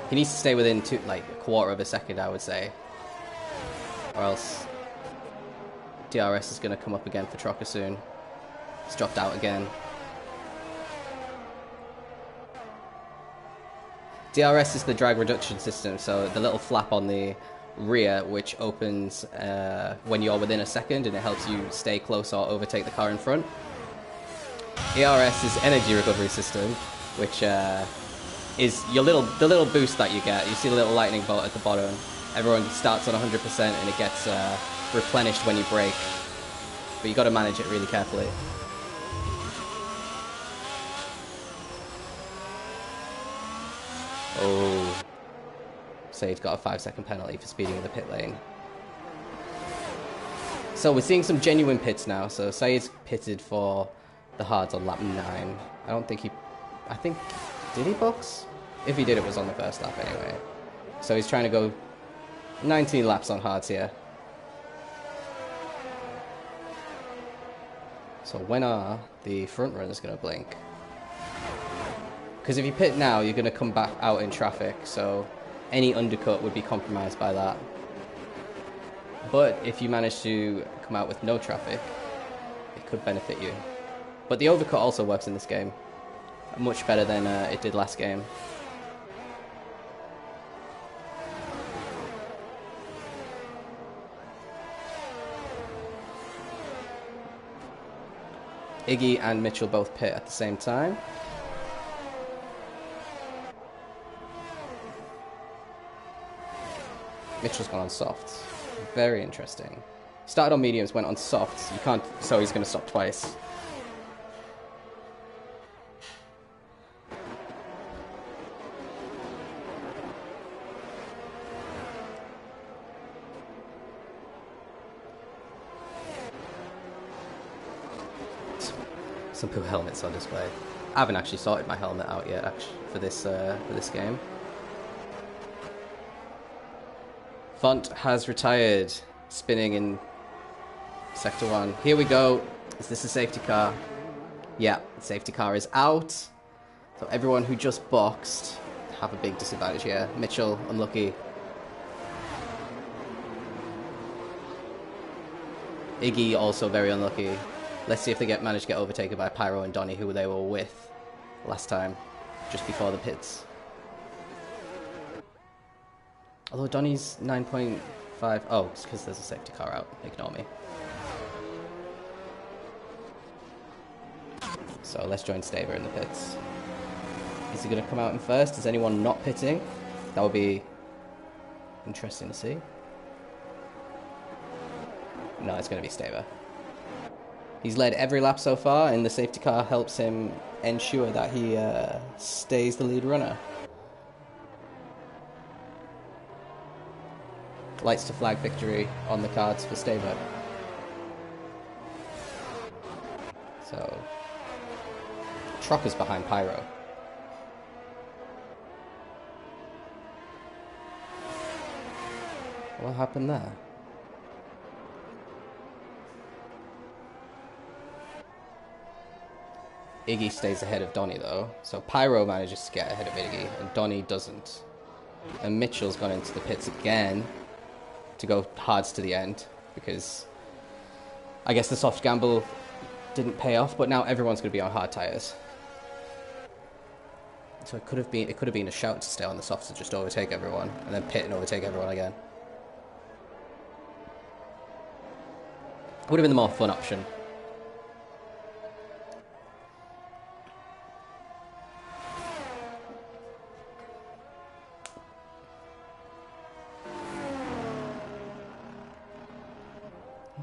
He needs to stay within a quarter of a second, I would say. Or else DRS is going to come up again for Trocker soon. He's dropped out again. DRS is the drag reduction system, so the little flap on the rear which opens when you're within a second, and it helps you stay close or overtake the car in front. ERS is energy recovery system, which... is the little boost that you get. You see the little lightning bolt at the bottom. Everyone starts on 100% and it gets replenished when you brake. But you got to manage it really carefully. Oh. Said's got a 5-second penalty for speeding in the pit lane. So we're seeing some genuine pits now. So Said's pitted for the hards on lap 9. I don't think he... I think... Did he box? If he did, it was on the first lap anyway. So he's trying to go 19 laps on hards here. So when are the front runners going to blink? Because if you pit now, you're going to come back out in traffic. So any undercut would be compromised by that. But if you manage to come out with no traffic, it could benefit you. But the overcut also works in this game. Much better than it did last game. Iggy and Mitchell both pit at the same time. Mitchell's gone on softs. Very interesting. Started on mediums, went on softs. You can't, so he's going to stop twice. Some cool helmets on display. I haven't actually sorted my helmet out yet, for this game. Font has retired, spinning in Sector 1. Here we go. Is this a safety car? Yeah, the safety car is out. So everyone who just boxed have a big disadvantage here. Mitchell, unlucky. Iggy, also very unlucky. Let's see if they manage to get overtaken by Pyro and Donny, who they were with last time, just before the pits. Although Donny's 9.5... Oh, it's because there's a safety car out. Ignore me. So let's join Staber in the pits. Is he going to come out in first? Is anyone not pitting? That would be interesting to see. No, it's going to be Staber. He's led every lap so far, and the safety car helps him ensure that he stays the lead runner. Lights to flag victory on the cards for Staber. So, Trocker's behind Pyro. What happened there? Iggy stays ahead of Donny though, so Pyro manages to get ahead of Iggy, and Donny doesn't. And Mitchell's gone into the pits again to go hards to the end, because I guess the soft gamble didn't pay off, but now everyone's going to be on hard tyres. So it could have been a shout to stay on the softs to just overtake everyone, and then pit and overtake everyone again. Would have been the more fun option.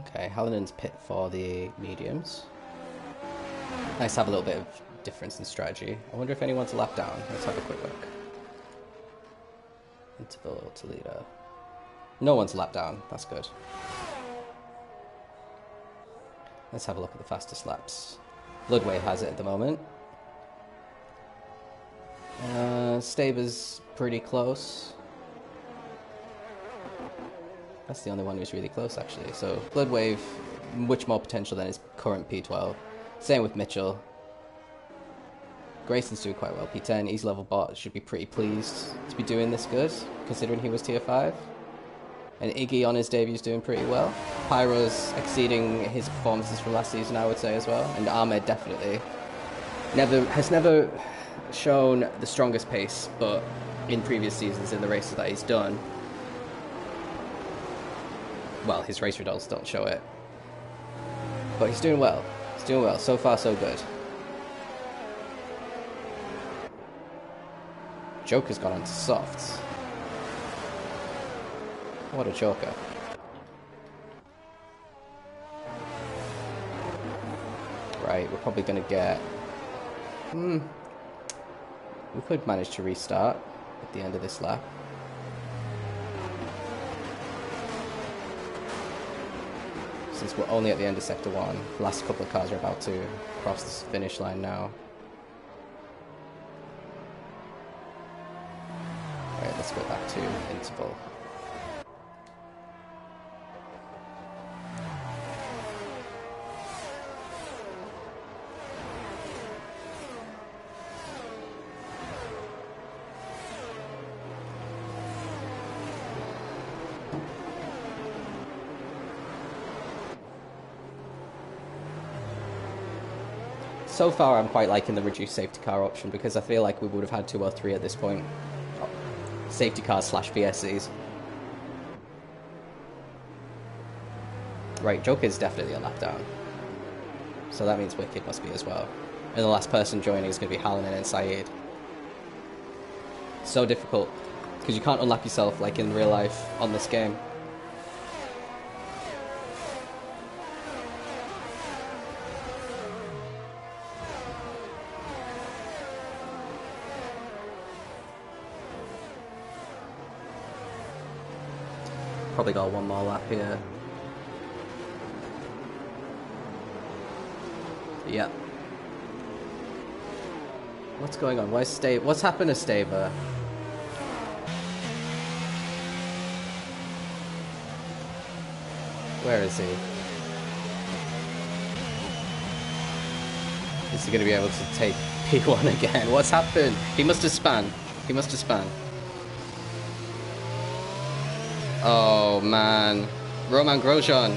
Okay, Hallinan's pit for the mediums. Nice to have a little bit of difference in strategy. I wonder if anyone's a lap down. Let's have a quick look. Interval to leader. No one's a lap down. That's good. Let's have a look at the fastest laps. Bloodwave has it at the moment. Staber's pretty close. That's the only one who's really close, actually. So, Bloodwave, much more potential than his current P12. Same with Mitchell. Grayson's doing quite well. P10, Easy Level Bot should be pretty pleased to be doing this good, considering he was Tier 5. And Iggy on his debut is doing pretty well. Pyro's exceeding his performances from last season, I would say, as well. And Ahmed definitely has never shown the strongest pace, but in previous seasons in the races that he's done, well, his race results don't show it. But he's doing well. He's doing well. So far, so good. Joker's gone onto softs. What a joker. Right, we're probably going to get... we could manage to restart at the end of this lap. Since we're only at the end of Sector 1, the last couple of cars are about to cross the finish line now. Alright, let's go back to interval. So far, I'm quite liking the reduced safety car option, because I feel like we would have had 2 or 3 at this point. Safety cars / VSCs. Right, Joker's definitely a lap down. So that means Wicked must be as well. And the last person joining is going to be Hallinan and Saeed. So difficult, because you can't unlap yourself like in real life on this game. Probably got one more lap here. Yep. What's going on? Where's Staber? What's happened to Staber? Where is he? Is he going to be able to take P1 again? What's happened? He must have spun. He must have spun. Oh, man. Roman Grosjean.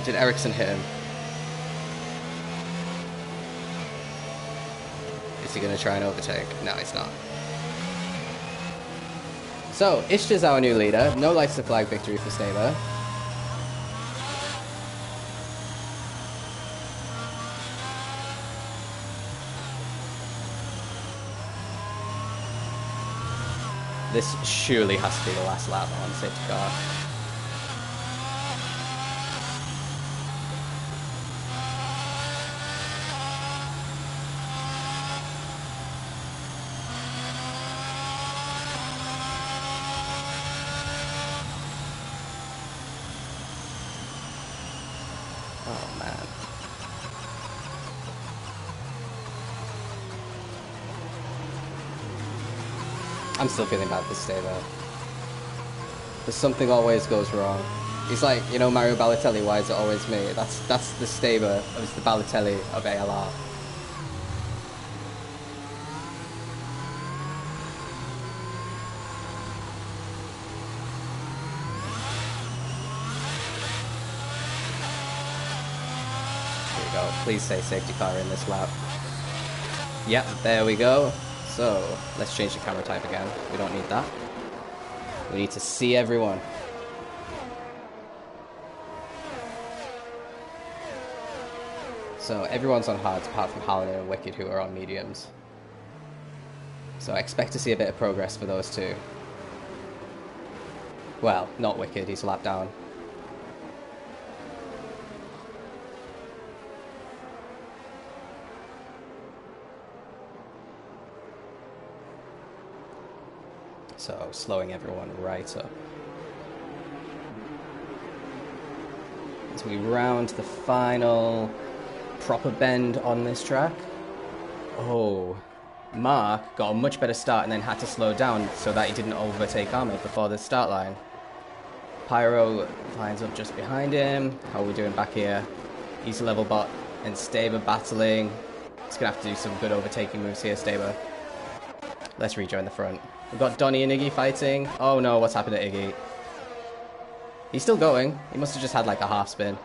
Did Ericsson hit him? Is he going to try and overtake? No, he's not. So, Ishtar's our new leader. No lights to flag victory for Staber. This surely has to be the last lap on safety car. Oh man. I'm still feeling bad this day though. But something always goes wrong. He's like, you know, Mario Balotelli, why is it always me? That's the Staber, it's the Balotelli of ALR. Here we go. Please say safety car in this lap. Yep, there we go. So, let's change the camera type again. We don't need that. We need to see everyone. So, everyone's on hards apart from Harlan and Wicked, who are on mediums. So, I expect to see a bit of progress for those two. Well, not Wicked, he's a lap down. So, slowing everyone right up. As we round the final proper bend on this track. Oh, Mark got a much better start and then had to slow down so that he didn't overtake Ahmed before the start line. Pyro lines up just behind him. How are we doing back here? Easy level bot and Staber battling. He's going to have to do some good overtaking moves here, Staber. Let's rejoin the front. We've got Donnie and Iggy fighting. Oh no, what's happened to Iggy? He's still going. He must have just had like a half spin.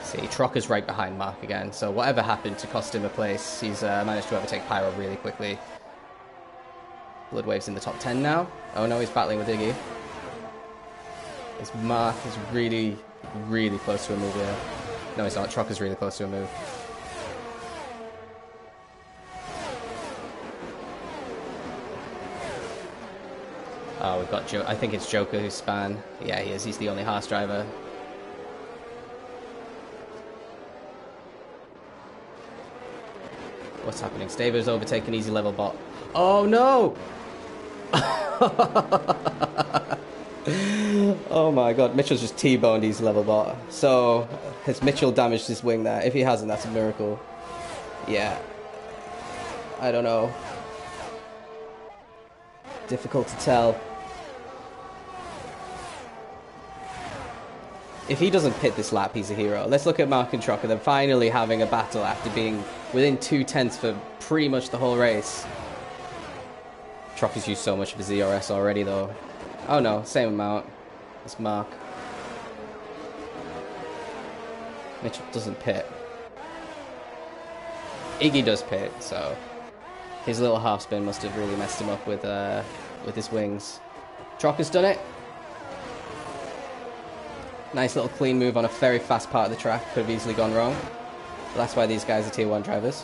See, Trocker's right behind Mark again, so whatever happened to cost him a place, he's managed to overtake Pyro really quickly. Bloodwave's in the top 10 now. Oh no, he's battling with Iggy. His Mark is really, really close to a move here. No, he's not. Trocker's really close to a move. Oh, we've got I think it's Joker who's span. Yeah, he is. He's the only Haas driver. What's happening? Staber's overtaken easy level bot. Oh no! Oh my god, Mitchell's just T-boned easy level bot. So, has Mitchell damaged his wing there? If he hasn't, that's a miracle. Yeah. I don't know. Difficult to tell. If he doesn't pit this lap, he's a hero. Let's look at Mark and Trocker. They're finally having a battle after being within 2/10 for pretty much the whole race. Trocker's used so much of his ERS already, though. Oh no, same amount as Mark. Mitchell doesn't pit. Iggy does pit, so his little half spin must have really messed him up with his wings. Trocker's done it. Nice little clean move on a very fast part of the track. Could have easily gone wrong. But that's why these guys are tier 1 drivers.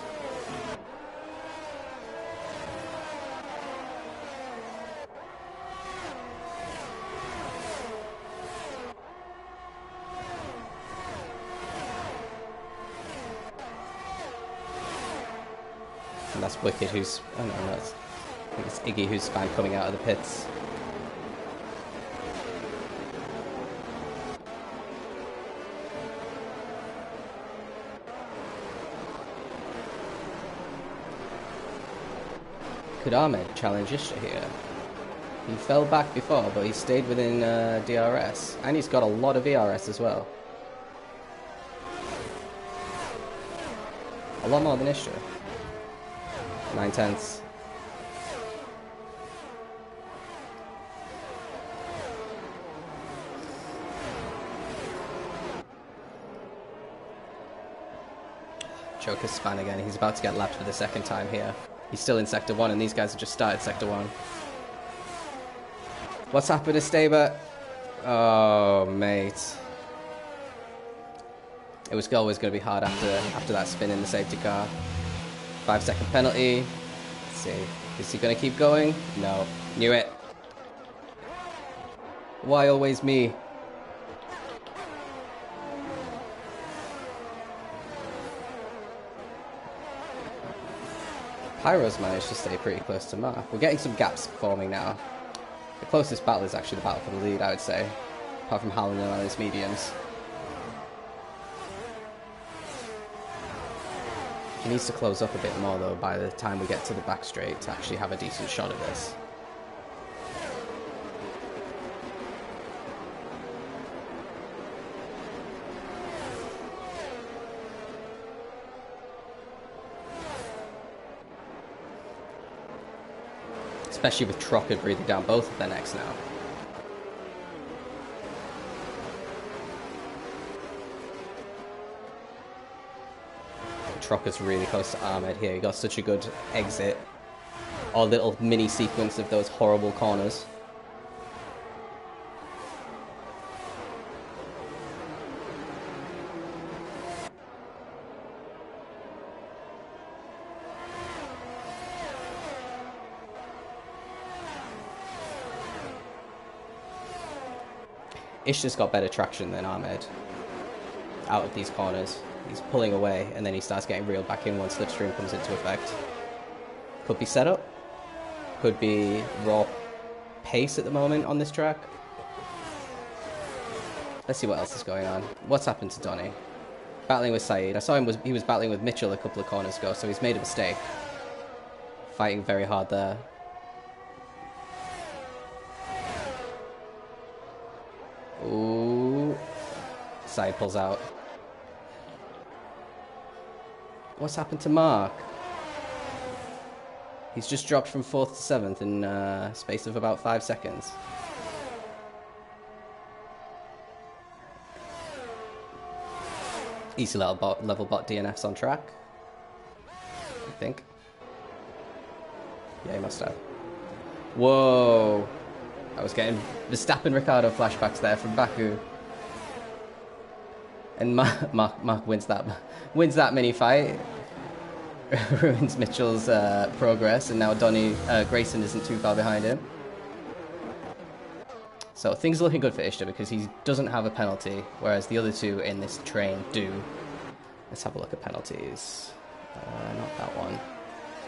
And that's Wicked who's... Oh no, I think it's Iggy who's coming out of the pits. Could Ahmed challenge Ishtar here? He fell back before, but he stayed within DRS. And he's got a lot of ERS as well. A lot more than Ishtar. 9/10. Joker's span again. He's about to get lapped for the second time here. He's still in Sector 1, and these guys have just started Sector 1. What's happened to Staber? Oh, mate. It was always going to be hard after that spin in the safety car. 5-second penalty. Let's see. Is he going to keep going? No. Knew it. Why always me? Pyro's managed to stay pretty close to Mark. We're getting some gaps forming now. The closest battle is actually the battle for the lead, I would say. Apart from Hallinan on his mediums. He needs to close up a bit more though by the time we get to the back straight to actually have a decent shot at this. Especially with Trocker breathing down both of their necks now. Trocker's really close to Ahmed here. He got such a good exit. Or little mini sequence of those horrible corners. Ishtar's got better traction than Ahmed out of these corners. He's pulling away and then he starts getting reeled back in once slipstream comes into effect. Could be setup. Could be raw pace at the moment on this track. Let's see what else is going on. What's happened to Donny? Battling with Saeed. I saw him, he was battling with Mitchell a couple of corners ago, so he's made a mistake. Fighting very hard there. Ooh. Saeed pulls out. What's happened to Mark? He's just dropped from 4th to 7th in a space of about 5 seconds. Easy level bot DNFs on track. I think. Yeah, he must have. Whoa! I was getting Verstappen Ricciardo flashbacks there from Baku. And Mark wins that mini fight. Ruins Mitchell's progress, and now Grayson isn't too far behind him. So things are looking good for Ishtar because he doesn't have a penalty, whereas the other two in this train do. Let's have a look at penalties. Not that one.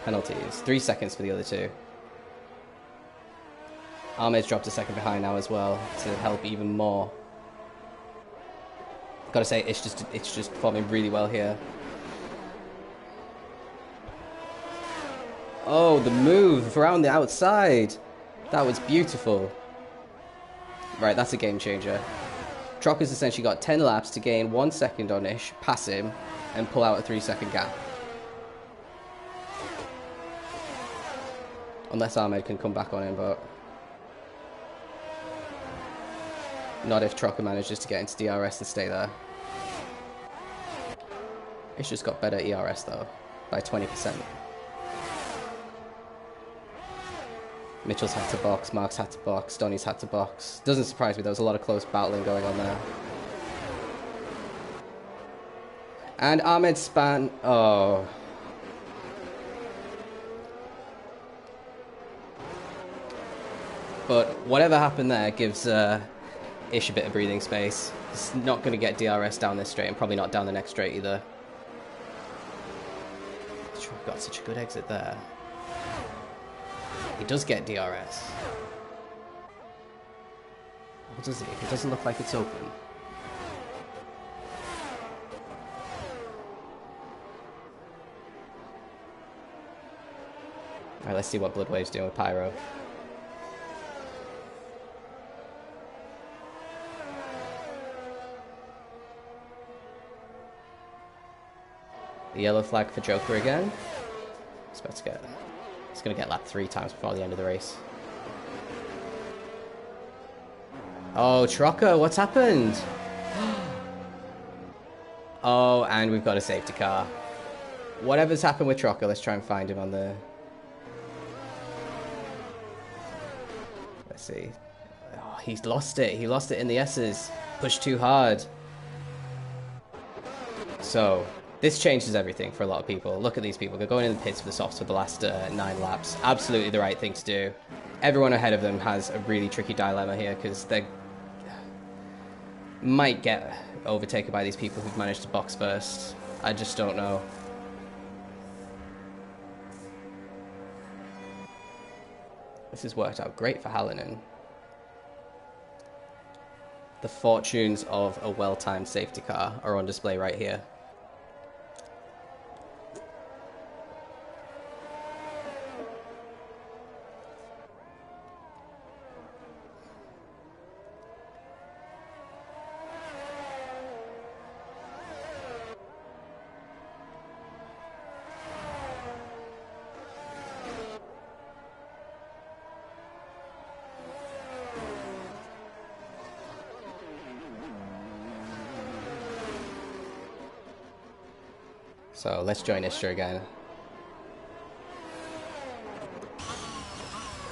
Penalties. 3 seconds for the other two. Ahmed's dropped a second behind now as well to help even more. Gotta say, it's just performing really well here. Oh, the move around the outside. That was beautiful. Right, that's a game changer. Trocker's essentially got 10 laps to gain 1 second on Ish, pass him, and pull out a 3-second gap. Unless Ahmed can come back on him, but... not if Trocker manages to get into DRS and stay there. It's just got better ERS though, by 20%. Mitchell's had to box, Mark's had to box, Donny's had to box. Doesn't surprise me, there was a lot of close battling going on there. And Ahmed span... oh. But whatever happened there gives Ish a bit of breathing space. He's not going to get DRS down this straight and probably not down the next straight either. Got such a good exit there. He does get DRS. What does he? It doesn't look like it's open. Alright, let's see what Bloodwave's doing with Pyro. The yellow flag for Joker again. It's about to get... It's going to get lapped 3 times before the end of the race. Oh, Trocker, what's happened? Oh, and we've got a safety car. Whatever's happened with Trocker, let's try and find him on the... Let's see. Oh, he's lost it. He lost it in the S's. Pushed too hard. So, this changes everything for a lot of people. Look at these people. They're going in the pits for the softs for the last 9 laps. Absolutely the right thing to do. Everyone ahead of them has a really tricky dilemma here because they might get overtaken by these people who've managed to box first. I just don't know. This has worked out great for Hallinan. The fortunes of a well-timed safety car are on display right here. So let's join Istra again.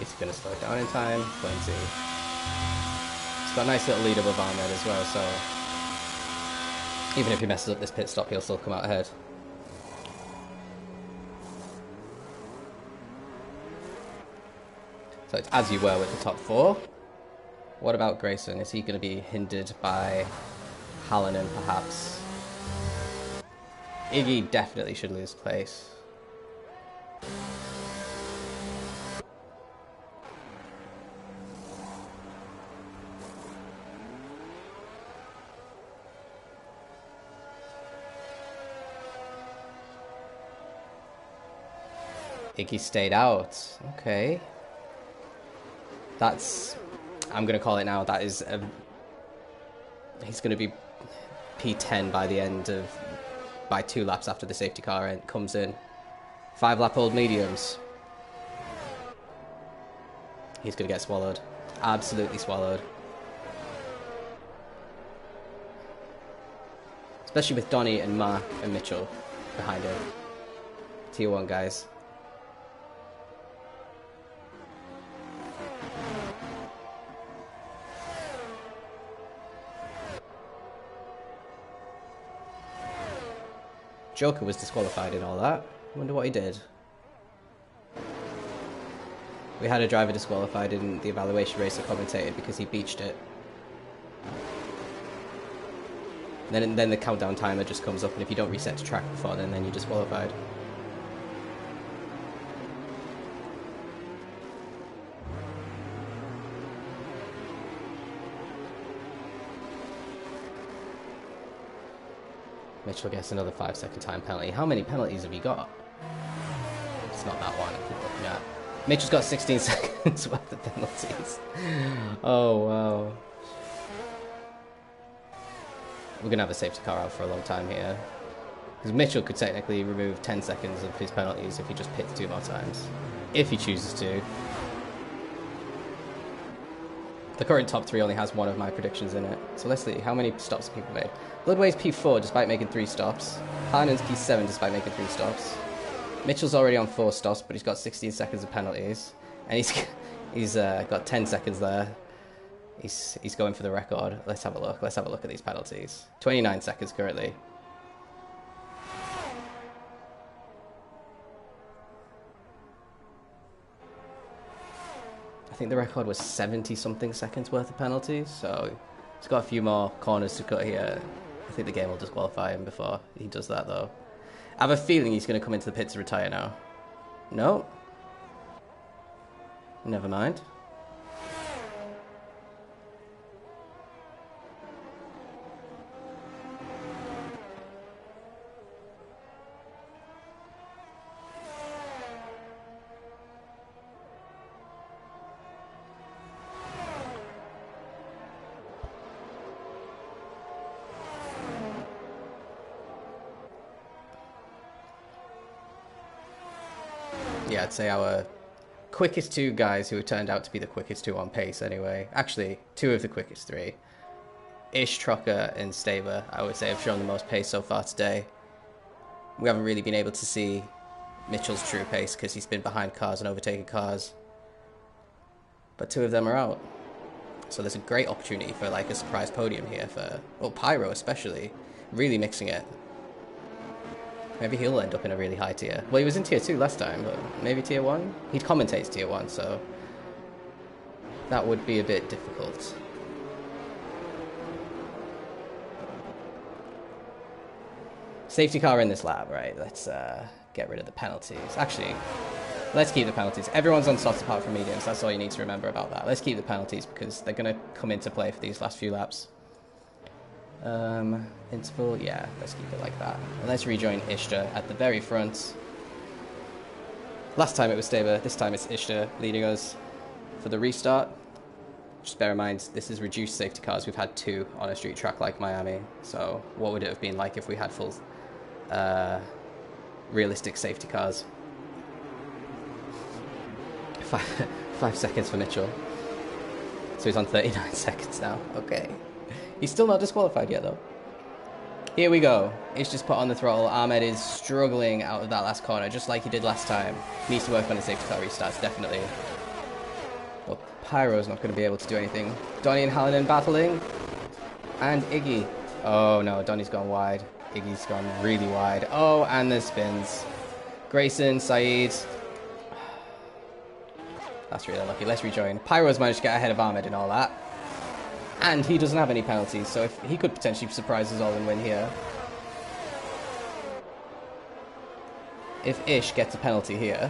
Is he going to slow it down in time? Plenty. He's got a nice little lead above Ahmed as well, so even if he messes up this pit stop, he'll still come out ahead. So it's as you were with the top 4. What about Grayson? Is he going to be hindered by Hallinan perhaps? Iggy definitely should lose place. Iggy stayed out. Okay. That's... I'm going to call it now. That is... he's going to be P10 by the end of... by 2 laps after the safety car comes in. 5-lap-old mediums. He's going to get swallowed. Absolutely swallowed. Especially with Donny and Mark and Mitchell behind him. Tier 1 guys. Joker was disqualified in all that. I wonder what he did. We had a driver disqualified in the evaluation race that commentated because he beached it. Then the countdown timer just comes up, and if you don't reset to track before then you're disqualified. Mitchell gets another 5-second time penalty. How many penalties have you got? It's not that one I keep looking at. Mitchell's got 16 seconds worth of penalties. Oh, wow. We're going to have a safety car out for a long time here. Because Mitchell could technically remove 10 seconds of his penalties if he just pits 2 more times. If he chooses to. The current top 3 only has one of my predictions in it. So let's see, how many stops have people made? Bloodwave's P4 despite making 3 stops. Harnon's P7 despite making 3 stops. Mitchell's already on 4 stops, but he's got 16 seconds of penalties. And he's got 10 seconds there. He's going for the record. Let's have a look. Let's have a look at these penalties. 29 seconds currently. I think the record was 70-something seconds worth of penalties, so he's got a few more corners to cut here. I think the game will disqualify him before he does that, though. I have a feeling he's going to come into the pit to retire now. No. Never mind. yeah, I'd say our quickest two guys who turned out to be the quickest two on pace anyway. Actually, two of the quickest three. Ish, Trucker, and Staver, I would say, have shown the most pace so far today. We haven't really been able to see Mitchell's true pace because he's been behind cars and overtaking cars. But two of them are out. So there's a great opportunity for like a surprise podium here for, well, Pyro especially, really mixing it. Maybe he'll end up in a really high tier. Well, he was in tier 2 last time, but maybe tier 1? He commentates tier 1, so that would be a bit difficult. Safety car in this lap, right? Let's get rid of the penalties. Actually, let's keep the penalties. Everyone's on softs apart from mediums. That's all you need to remember about that. Let's keep the penalties because they're going to come into play for these last few laps. Interval, yeah, let's keep it like that. And let's rejoin Ishta at the very front. Last time it was Staber, this time it's Ishta leading us for the restart. Just bear in mind, this is reduced safety cars. We've had 2 on a street track like Miami. So what would it have been like if we had full realistic safety cars? 5 seconds for Mitchell. So he's on 39 seconds now. Okay. He's still not disqualified yet, though. Here we go. It's just put on the throttle. Ahmed is struggling out of that last corner, just like he did last time. Needs to work on his safety car restarts, definitely. But Pyro's not going to be able to do anything. Donnie and Hallinan battling. And Iggy. Oh, no. Donnie's gone wide. Iggy's gone really wide. Oh, and there's spins. Grayson, Saeed. That's really unlucky. Let's rejoin. Pyro's managed to get ahead of Ahmed and all that. And he doesn't have any penalties, so if he could potentially surprise us all and win here. If Ish gets a penalty here,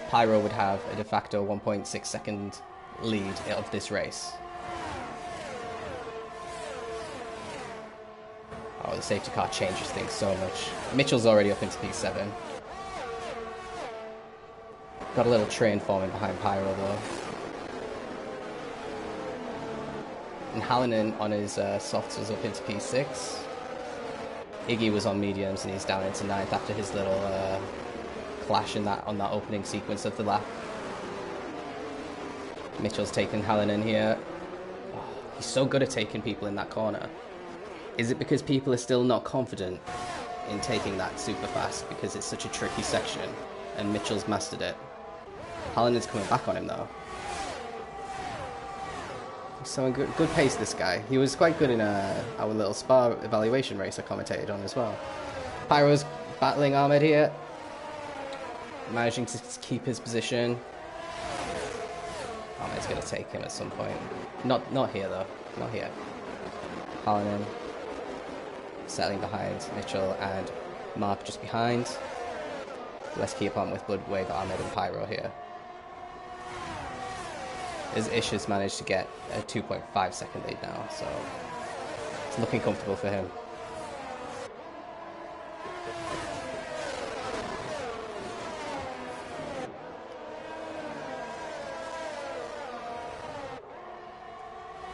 Pyro would have a de facto 1.6 second lead of this race. Oh, the safety car changes things so much. Mitchell's already up into P7. Got a little train forming behind Pyro though. And Hallinan on his softs was up into P6. Iggy was on mediums and he's down into 9th after his little clash in on that opening sequence of the lap. Mitchell's taken Hallinan here. Oh, he's so good at taking people in that corner. Is it because people are still not confident in taking that super fast because it's such a tricky section and Mitchell's mastered it? Hallinan's coming back on him though. So good pace, this guy. He was quite good in our little spa evaluation race I commentated on as well. Pyro's battling Ahmed here. Managing to keep his position. Ahmed's going to take him at some point. Not here though. Not here. Hallinan settling behind Mitchell and Mark just behind. Let's keep on with Bloodwave, Ahmed and Pyro here. As Ish has managed to get a 2.5 second lead now, so it's looking comfortable for him.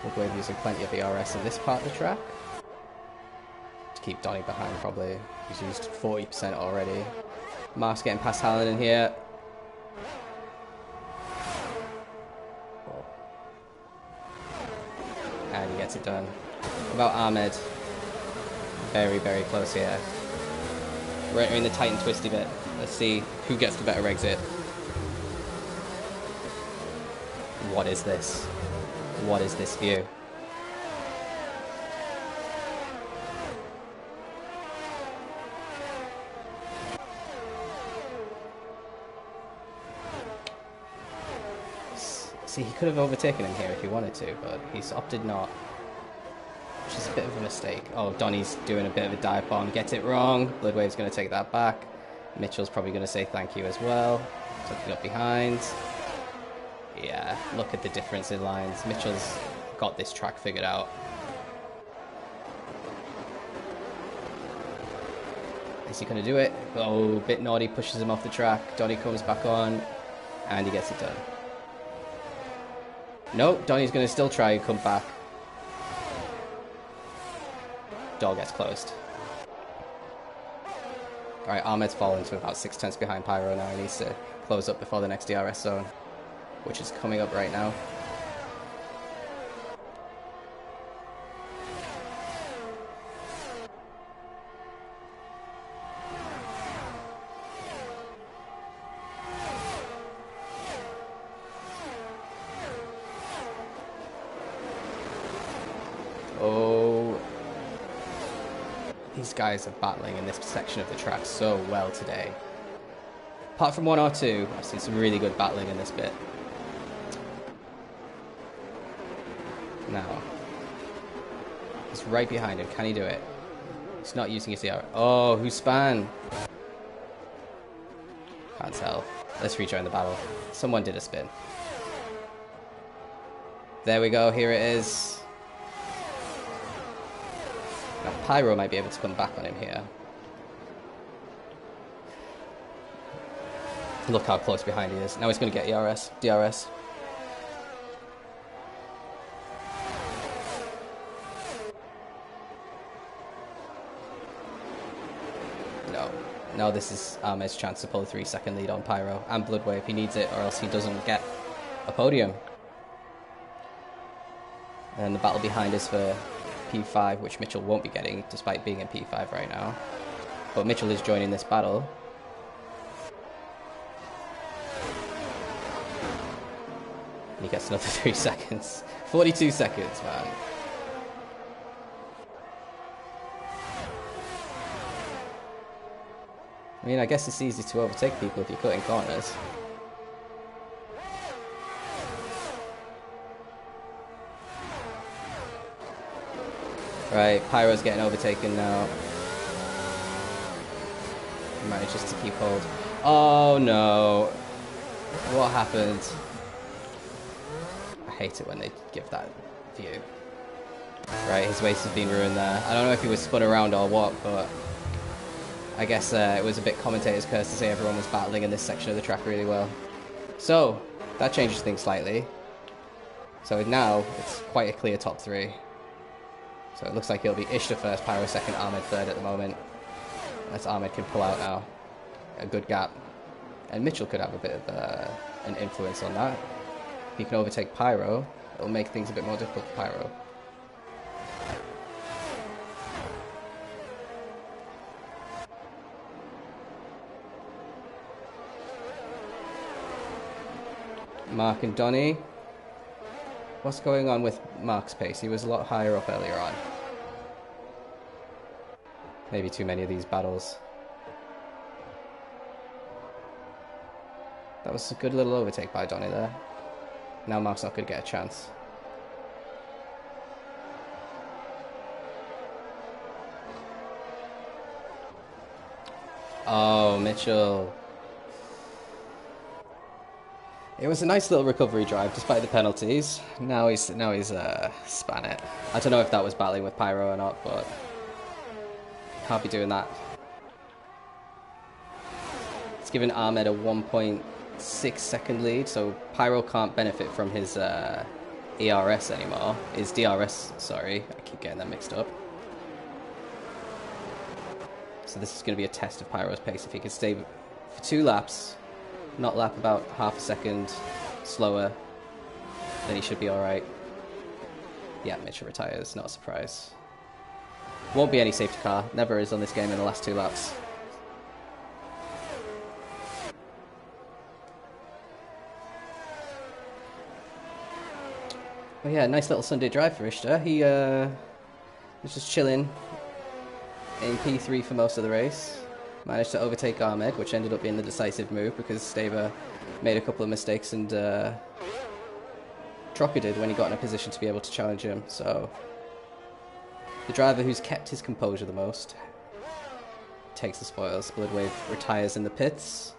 Bloodwave using plenty of ERS in this part of the track. To keep Donnie behind probably. He's used 40% already. Mark's getting past Hallinan here. And he gets it done. About Ahmed. Very, very close here. We're entering the tight and twisty bit. Let's see who gets the better exit. What is this? What is this view? See, he could have overtaken him here if he wanted to, but he's opted not. Which is a bit of a mistake. Oh, Donnie's doing a bit of a dive bomb. Gets it wrong. Bloodwave's going to take that back. Mitchell's probably going to say thank you as well. Tucking up behind. Yeah, look at the difference in lines. Mitchell's got this track figured out. Is he going to do it? Oh, bit naughty, pushes him off the track. Donnie comes back on, and he gets it done. Nope, Donnie's going to still try and come back. Door gets closed. Alright, Ahmed's fallen to about 6 tenths behind Pyro now. He needs to close up before the next DRS zone, which is coming up right now. Oh, these guys are battling in this section of the track so well today. Apart from one or two, I've seen some really good battling in this bit. Now, he's right behind him. Can he do it? He's not using his AR. Oh, who span? Can't tell. Let's rejoin the battle. Someone did a spin. There we go. Here it is. Now, Pyro might be able to come back on him here. Look how close behind he is. Now he's going to get DRS. No, this is Ahmed's chance to pull a 3-second lead on Pyro and Bloodwave if he needs it, or else he doesn't get a podium. And the battle behind is for P5, which Mitchell won't be getting, despite being in P5 right now. But Mitchell is joining this battle. And he gets another 3 seconds. 42 seconds, man. I mean, I guess it's easy to overtake people if you're cutting corners. Right, Pyro's getting overtaken now. He manages to keep hold. Oh no! What happened? I hate it when they give that view. Right, his race has been ruined there. I don't know if he was spun around or what, but I guess it was a bit commentator's curse to say everyone was battling in this section of the track really well. So, that changes things slightly. So now, it's quite a clear top three. So it looks like it'll be Ishtar first, Pyro second, Ahmed third at the moment. As Ahmed can pull out now. A good gap. And Mitchell could have a bit of an influence on that. If he can overtake Pyro, it'll make things a bit more difficult for Pyro. Mark and Donny. What's going on with Mark's pace? He was a lot higher up earlier on. Maybe too many of these battles. That was a good little overtake by Donny there. Now Mark's not going to get a chance. Oh, Mitchell. It was a nice little recovery drive despite the penalties. Now he's span it. I don't know if that was battling with Pyro or not, but can't be doing that. It's given Ahmed a 1.6 second lead, so Pyro can't benefit from his ERS anymore. His DRS, sorry. I keep getting that mixed up. So this is going to be a test of Pyro's pace. If he can stay for 2 laps, not lap about half a second slower, then he should be alright. Yeah, Mitchell retires, not a surprise. Won't be any safety car, never is on this game in the last 2 laps. Well, yeah, nice little Sunday drive for Ishtar. He was just chilling in P3 for most of the race. Managed to overtake Ahmed, which ended up being the decisive move because Staver made a couple of mistakes and Trocker did when he got in a position to be able to challenge him. So the driver who's kept his composure the most takes the spoils. Bloodwave retires in the pits.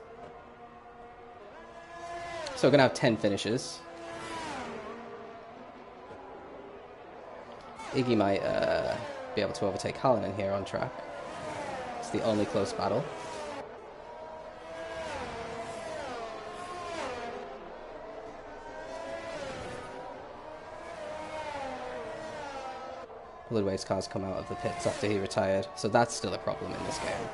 So we're going to have 10 finishes. Iggy might be able to overtake Hallinan here on track. It's the only close battle. Bloodwave's car's come out of the pits after he retired, so that's still a problem in this game.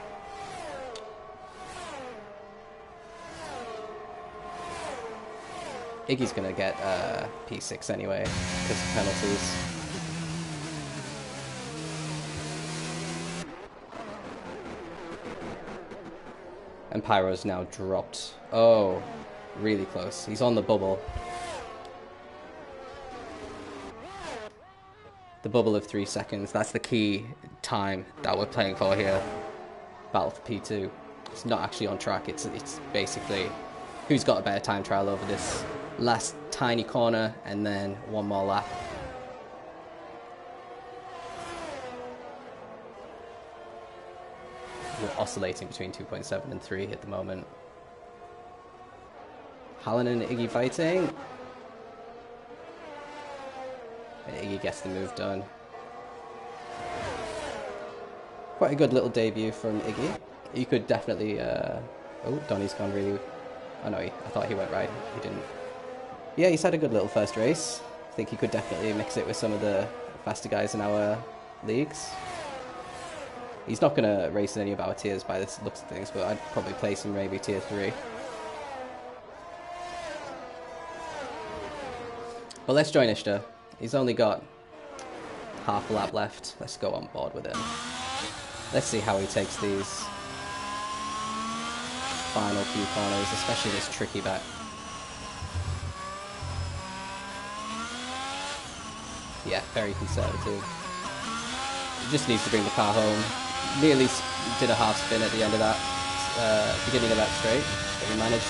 Iggy's going to get P6 anyway, because of penalties. And Pyro's now dropped. Oh, really close. He's on the bubble. The bubble of 3 seconds. That's the key time that we're playing for here. Battle for P2. It's not actually on track. It's basically who's got a better time trial over this last tiny corner and then one more lap. We're oscillating between 2.7 and 3 at the moment. Hallen and Iggy fighting. And Iggy gets the move done. Quite a good little debut from Iggy. You could definitely... oh, Donny's gone really... Oh no, I thought he went right. He didn't. Yeah, he's had a good little first race. I think he could definitely mix it with some of the faster guys in our leagues. He's not going to race in any of our tiers by the looks of things, but I'd probably place him maybe tier 3. But let's join Ishtar. He's only got half a lap left. Let's go on board with him. Let's see how he takes these final few corners, especially this tricky back. Yeah, very conservative. He just needs to bring the car home. Nearly did a half spin at the end of that, beginning of that straight, but he managed.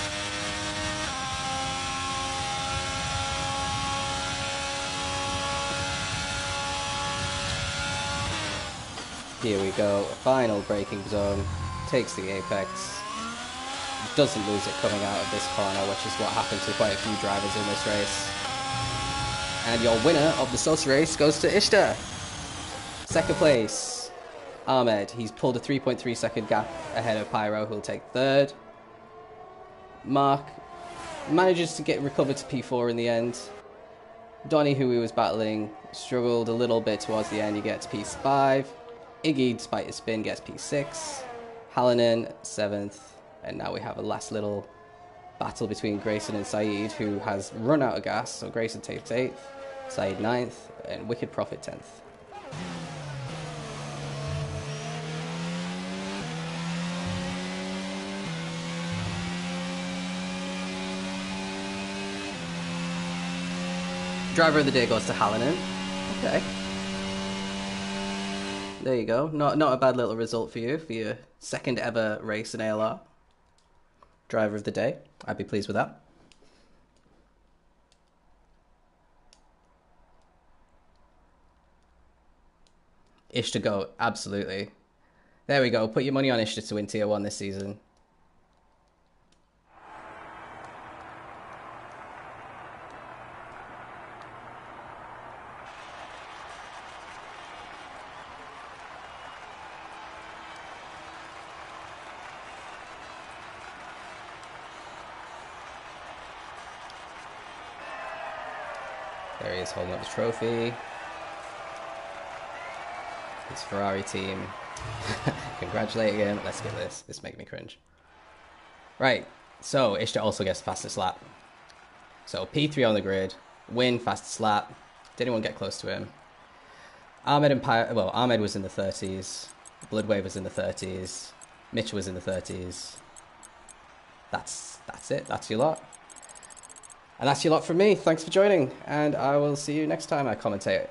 Here we go, final braking zone, takes the apex, doesn't lose it coming out of this corner, which is what happened to quite a few drivers in this race. And your winner of the sauce race goes to Ishtar. Second place, Ahmed. He's pulled a 3.3 second gap ahead of Pyro, who'll take third. Mark manages to get recovered to P4 in the end. Donny, who he was battling, struggled a little bit towards the end. He gets P5. Iggy, despite his spin, gets P6. Hallinan, 7th. And now we have a last little battle between Grayson and Saeed, who has run out of gas. So Grayson takes 8th, Saeed 9th, and Wicked Prophet 10th. Driver of the day goes to Hallinan. Okay. There you go. Not a bad little result for your second ever race in ALR. Driver of the day. I'd be pleased with that. Ish to go. Absolutely. There we go. Put your money on Ish to win tier 1 this season. There he is holding up his trophy. His Ferrari team. Congratulating him. Let's get this. This makes me cringe. Right. So Ishtar also gets the fastest lap. So P3 on the grid. Win, fastest lap. Did anyone get close to him? Ahmed and Ahmed was in the 30s. Bloodwave was in the 30s. Mitch was in the 30s. That's it. That's your lot. And that's your lot from me. Thanks for joining, and I will see you next time I commentate.